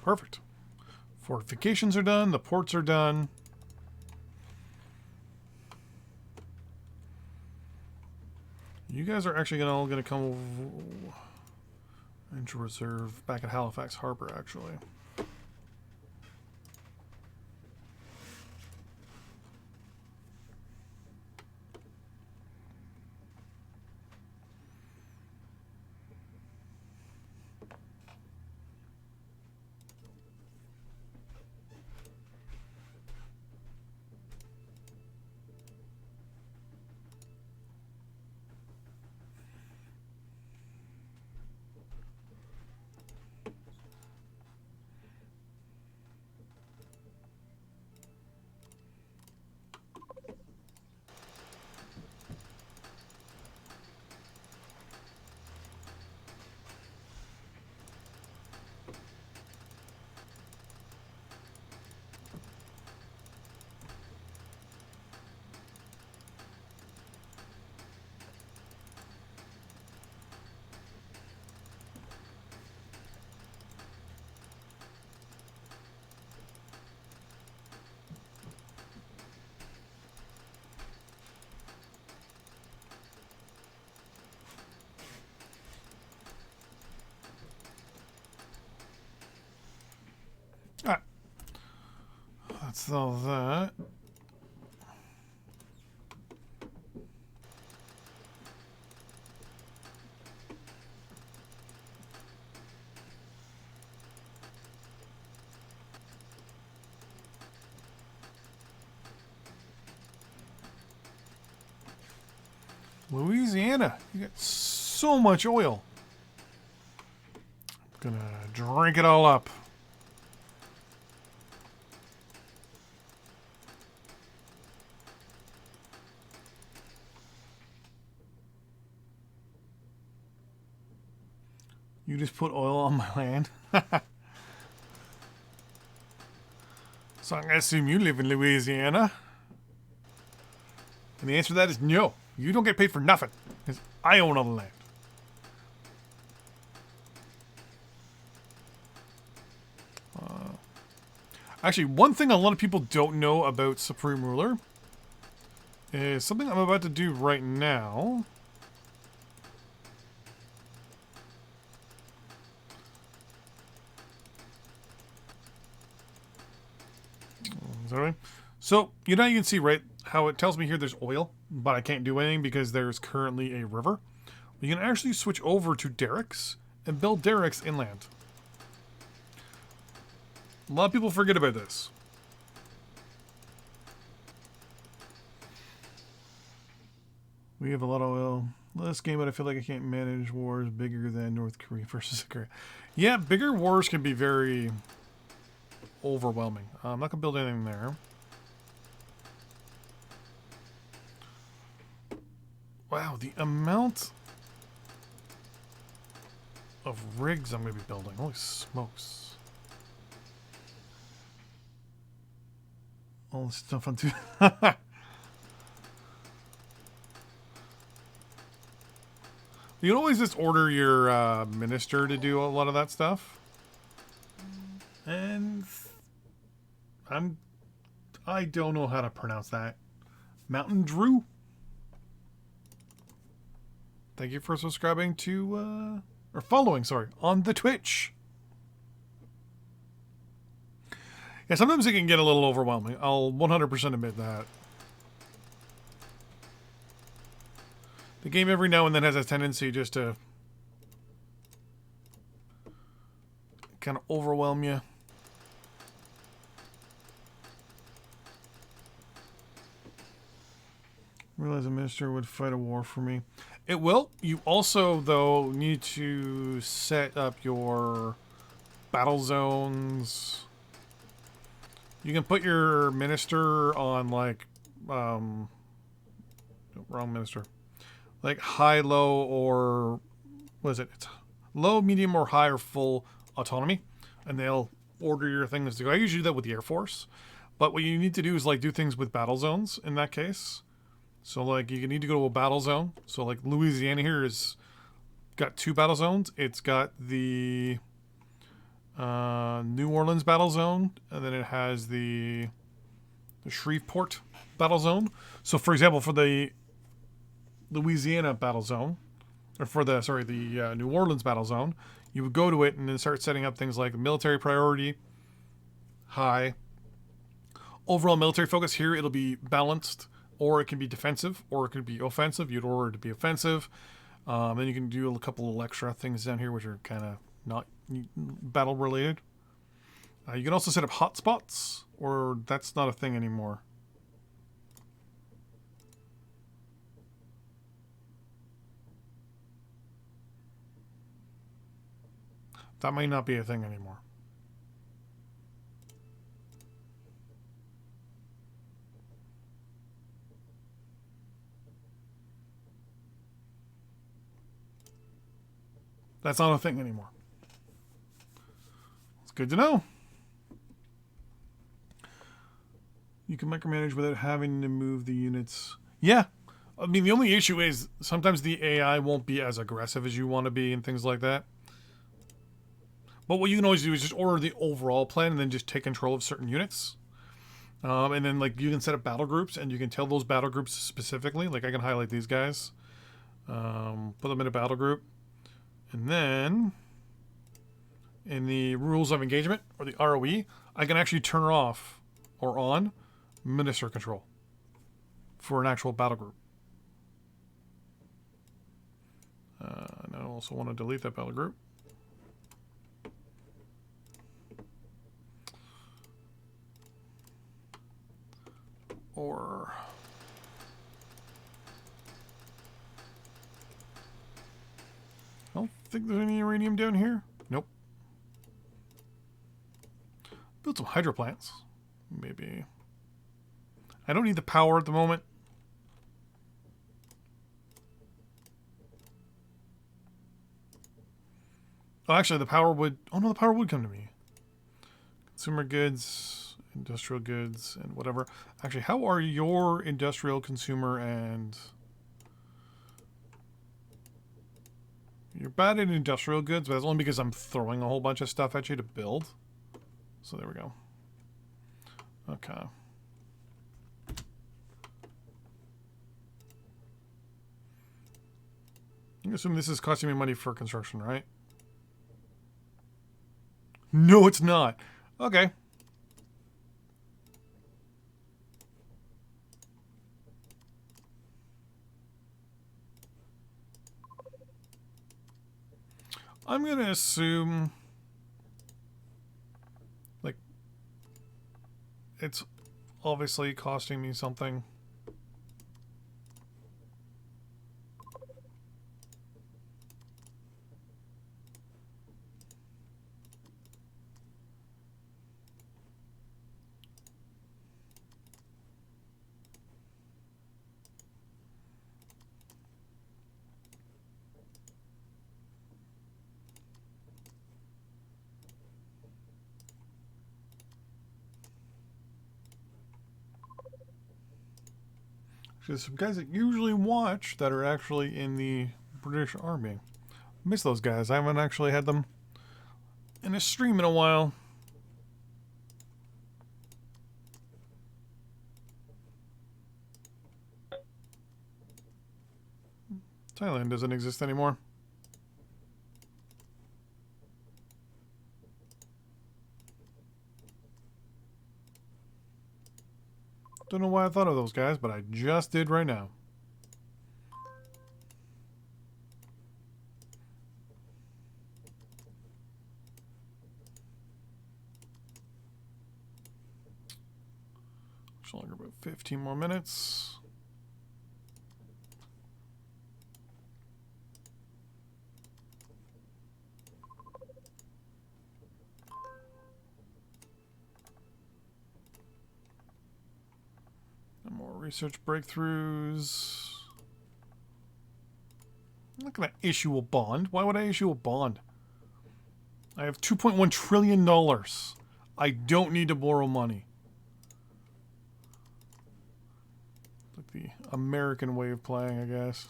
Perfect. Fortifications are done. The ports are done. You guys are actually all going to come into reserve back at Halifax Harbor, actually. That's all that. Louisiana, you got so much oil. Gonna drink it all up. You just put oil on my land? So I assume you live in Louisiana. And the answer to that is no. You don't get paid for nothing. Because I own all the land. Actually, one thing a lot of people don't know about Supreme Ruler is something I'm about to do right now. Sorry. So, you know, you can see, right, how it tells me here there's oil, but I can't do anything because there's currently a river. You can actually switch over to derricks and build derricks inland. A lot of people forget about this. We have a lot of oil. This game, but I feel like I can't manage wars bigger than North Korea versus Korea. Yeah, bigger wars can be very overwhelming. I'm not going to build anything there. Wow, the amount of rigs I'm going to be building. Holy smokes. All this stuff on two. You can always just order your minister to do a lot of that stuff. And I don't know how to pronounce that. Mountain Drew. Thank you for subscribing to or following, sorry, on the Twitch. Yeah, sometimes it can get a little overwhelming. I'll 100% admit that. The game every now and then has a tendency just to kind of overwhelm you. Realize a minister would fight a war for me. It will. You also, though, need to set up your battle zones. You can put your minister on, like, wrong minister. Like high, low, or what is it? It's low, medium, or high or full autonomy. And they'll order your things to go. I usually do that with the Air Force. But what you need to do is, like, do things with battle zones in that case. So, like, you need to go to a battle zone. So, like, Louisiana here is got 2 battle zones. It's got the New Orleans battle zone, and then it has the Shreveport battle zone. So, for example, for the Louisiana battle zone, or for the New Orleans battle zone, you would go to it and then start setting up things like military priority, high, overall military focus. Here it'll be balanced, or it can be defensive, or it could be offensive. You'd order it to be offensive. Then you can do a couple of extra things down here which are kind of not battle related. You can also set up hotspots, or that's not a thing anymore. That might not be a thing anymore. That's not a thing anymore. It's good to know. You can micromanage without having to move the units. Yeah. I mean, the only issue is sometimes the AI won't be as aggressive as you want to be and things like that. But what you can always do is just order the overall plan and then just take control of certain units. And then, like, you can set up battle groups, and you can tell those battle groups specifically. Like, I can highlight these guys. Put them in a battle group. And then, in the rules of engagement, or the ROE, I can actually turn off or on minister control for an actual battle group. And I also want to delete that battle group. Or I don't think there's any uranium down here. Nope. Build some hydro plants. Maybe. I don't need the power at the moment. Oh, actually, the power would... Oh, no, the power would come to me. Consumer goods, industrial goods, and whatever. Actually, how are your industrial, consumer, and... You're bad at industrial goods, but that's only because I'm throwing a whole bunch of stuff at you to build. So there we go. Okay. I'm assuming this is costing me money for construction, right? No, it's not. Okay. I'm going to assume, like, it's obviously costing me something. There's some guys that usually watch that are actually in the British Army. Miss those guys. I haven't actually had them in a stream in a while. Thailand doesn't exist anymore. Don't know why I thought of those guys, but I just did right now. It's longer, about 15 more minutes. More research breakthroughs. I'm not going to issue a bond. Why would I issue a bond? I have $2.1 trillion. I don't need to borrow money. Like the American way of playing, I guess.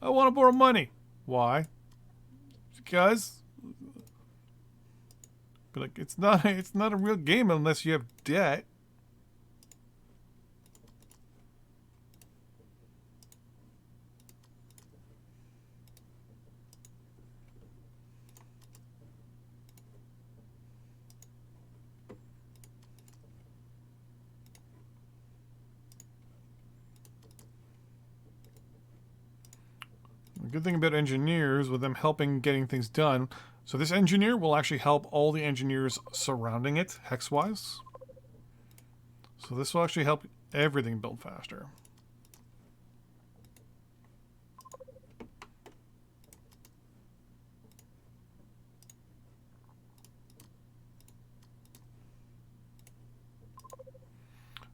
I want to borrow money. Why? Because... But like, it's not a real game unless you have debt. The good thing about engineers, with them helping getting things done, so this engineer will actually help all the engineers surrounding it, hex-wise. So this will actually help everything build faster.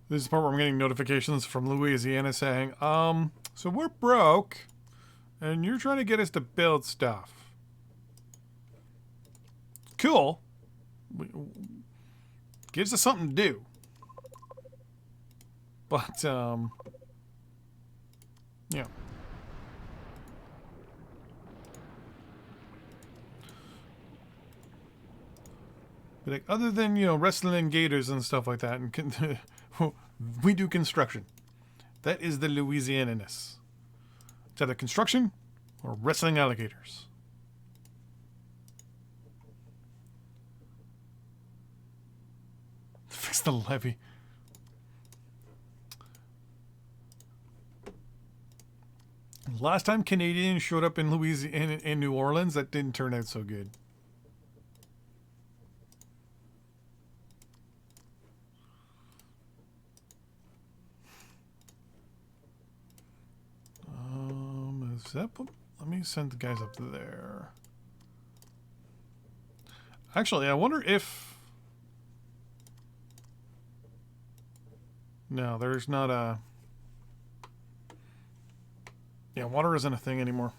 This is the part where I'm getting notifications from Louisiana saying, so we're broke. And you're trying to get us to build stuff. Cool. Gives us something to do. But, yeah. But like, other than, you know, wrestling and gators and stuff like that, and we do construction. That is the Louisiana-ness. It's either construction or wrestling alligators. It's the levy. Last time Canadians showed up in Louisiana, in New Orleans, that didn't turn out so good. Is that? Let me send the guys up there. Actually, I wonder if. No, there's not a. Yeah, water isn't a thing anymore.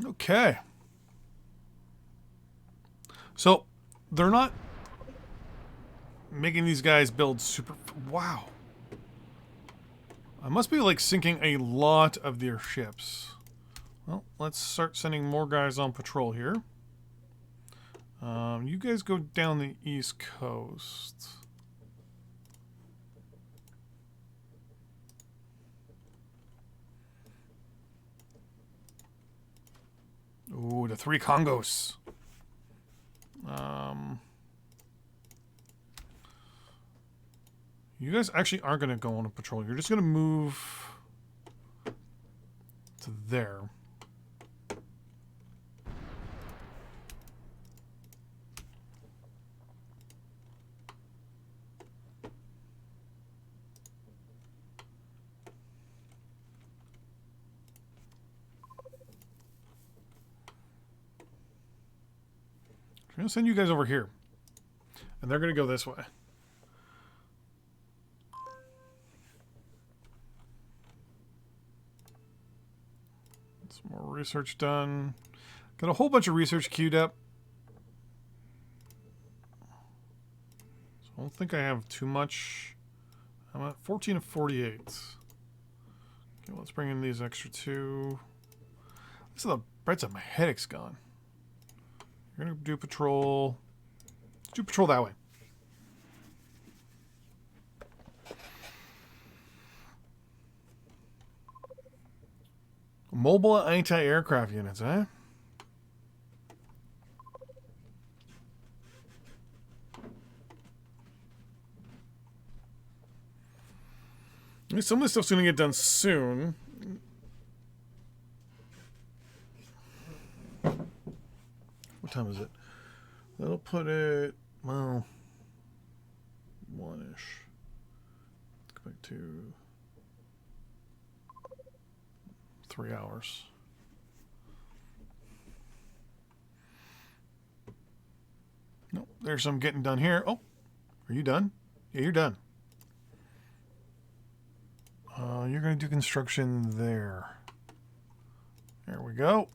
Okay. So, they're not making these guys build super... Wow. I must be, like, sinking a lot of their ships. Well, let's start sending more guys on patrol here. You guys go down the East Coast. Ooh, the 3 Congos. You guys actually aren't going to go on a patrol. You're just going to move to there. I'm going to send you guys over here. And they're going to go this way. Some more research done. Got a whole bunch of research queued up. So I don't think I have too much. I'm at 14 of 48. Okay, let's bring in these extra 2. This is the bright side. My headache's gone. You're going to do patrol. Let's do patrol that way. Mobile anti-aircraft units, eh? I mean, some of this stuff's going to get done soon. What time is it? That'll put it, well, 1-ish. Let's go back to 3 hours. Nope, there's some getting done here. Oh, are you done? Yeah, you're done. You're going to do construction there. There we go.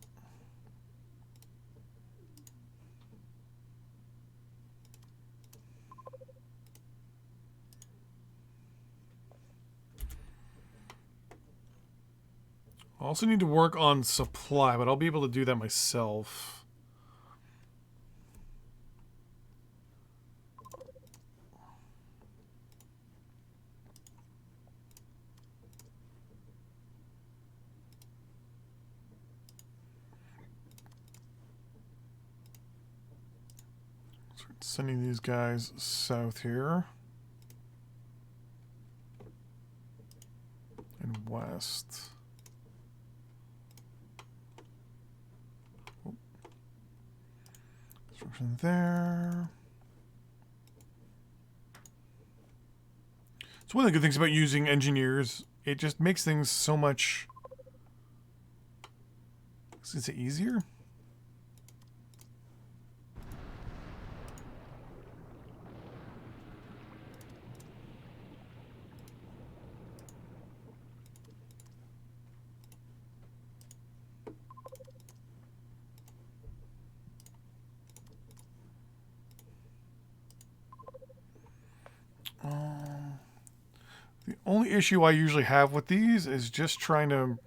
I also need to work on supply, but I'll be able to do that myself. Start sending these guys south here. And west. Construction there. It's one of the good things about using engineers. It just makes things so much... Is it easier? The only issue I usually have with these is just trying to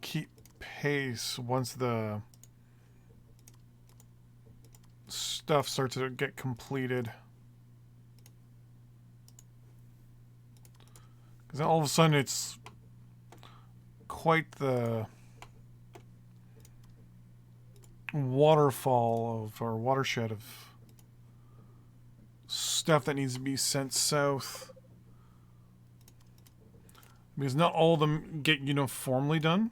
keep pace once the stuff starts to get completed. Because all of a sudden it's quite the waterfall of, or watershed of stuff that needs to be sent south. Because not all of them get uniformly done.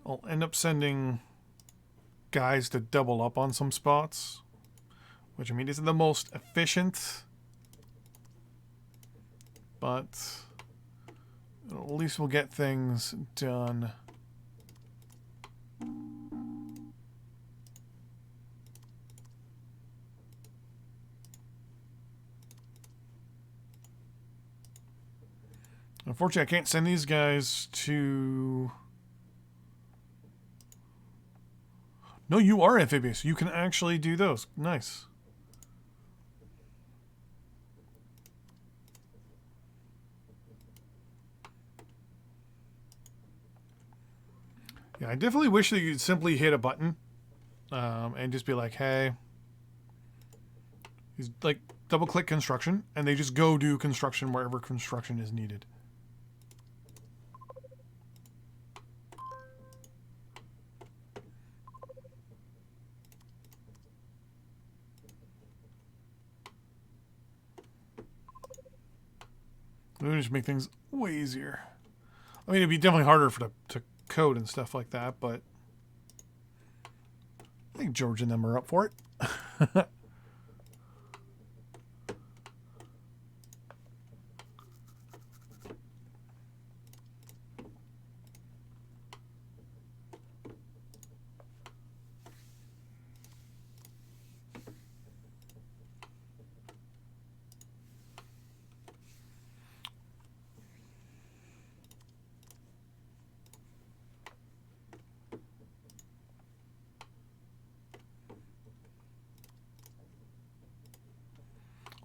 I'll end up sending guys to double up on some spots, which I mean isn't the most efficient, but at least we'll get things done. Unfortunately, I can't send these guys to... No, you are amphibious. You can actually do those. Nice. Yeah, I definitely wish that you'd simply hit a button and just be like, hey, he's like double click construction, and they just go do construction wherever construction is needed. It would just make things way easier. I mean, it'd be definitely harder for to code and stuff like that, but I think George and them are up for it.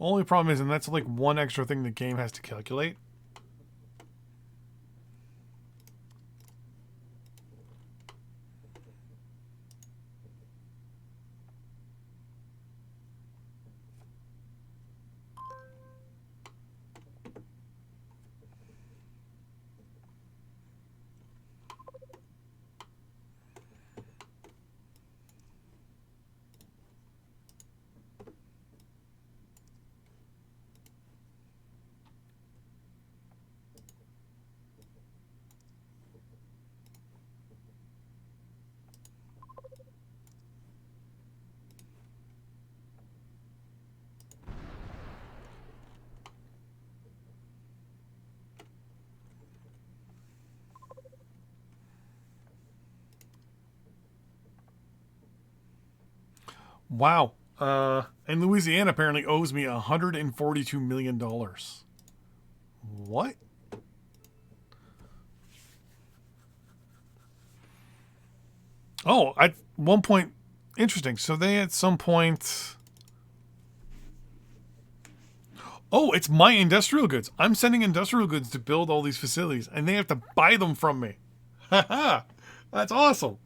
Only problem is, and that's like one extra thing the game has to calculate. Wow. And Louisiana apparently owes me $142 million. What? Oh, at one point, interesting. So they at some point... Oh, it's my industrial goods. I'm sending industrial goods to build all these facilities, and they have to buy them from me. Haha, that's awesome.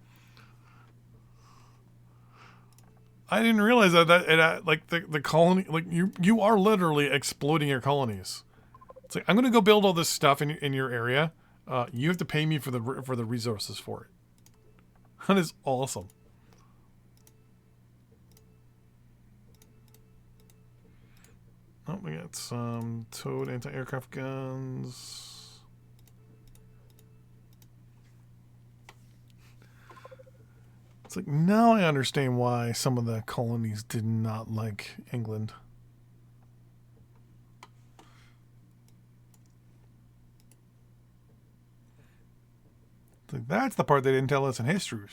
I didn't realize that it, like the colony, like you are literally exploiting your colonies. It's like, I'm gonna go build all this stuff in your area. You have to pay me for the resources for it. That is awesome. Oh, we got some towed anti-aircraft guns. It's like, now I understand why some of the colonies did not like England. It's like, that's the part they didn't tell us in history.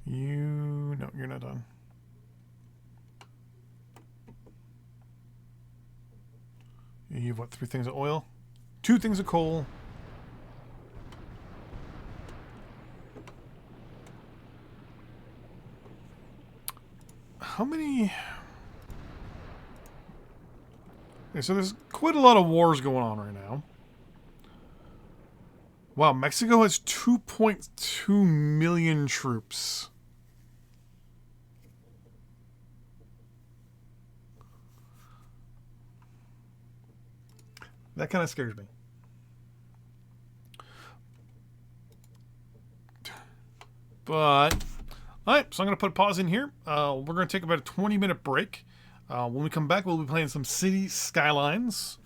No, you're not done. You have what, 3 things of oil? 2 things of coal. How many... Okay, so there's quite a lot of wars going on right now. Wow, Mexico has 2.2 million troops. That kind of scares me. But, all right, so I'm going to put a pause in here. We're going to take about a 20-minute break. When we come back, we'll be playing some City Skylines.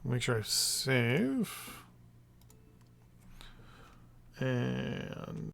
Make sure I save. And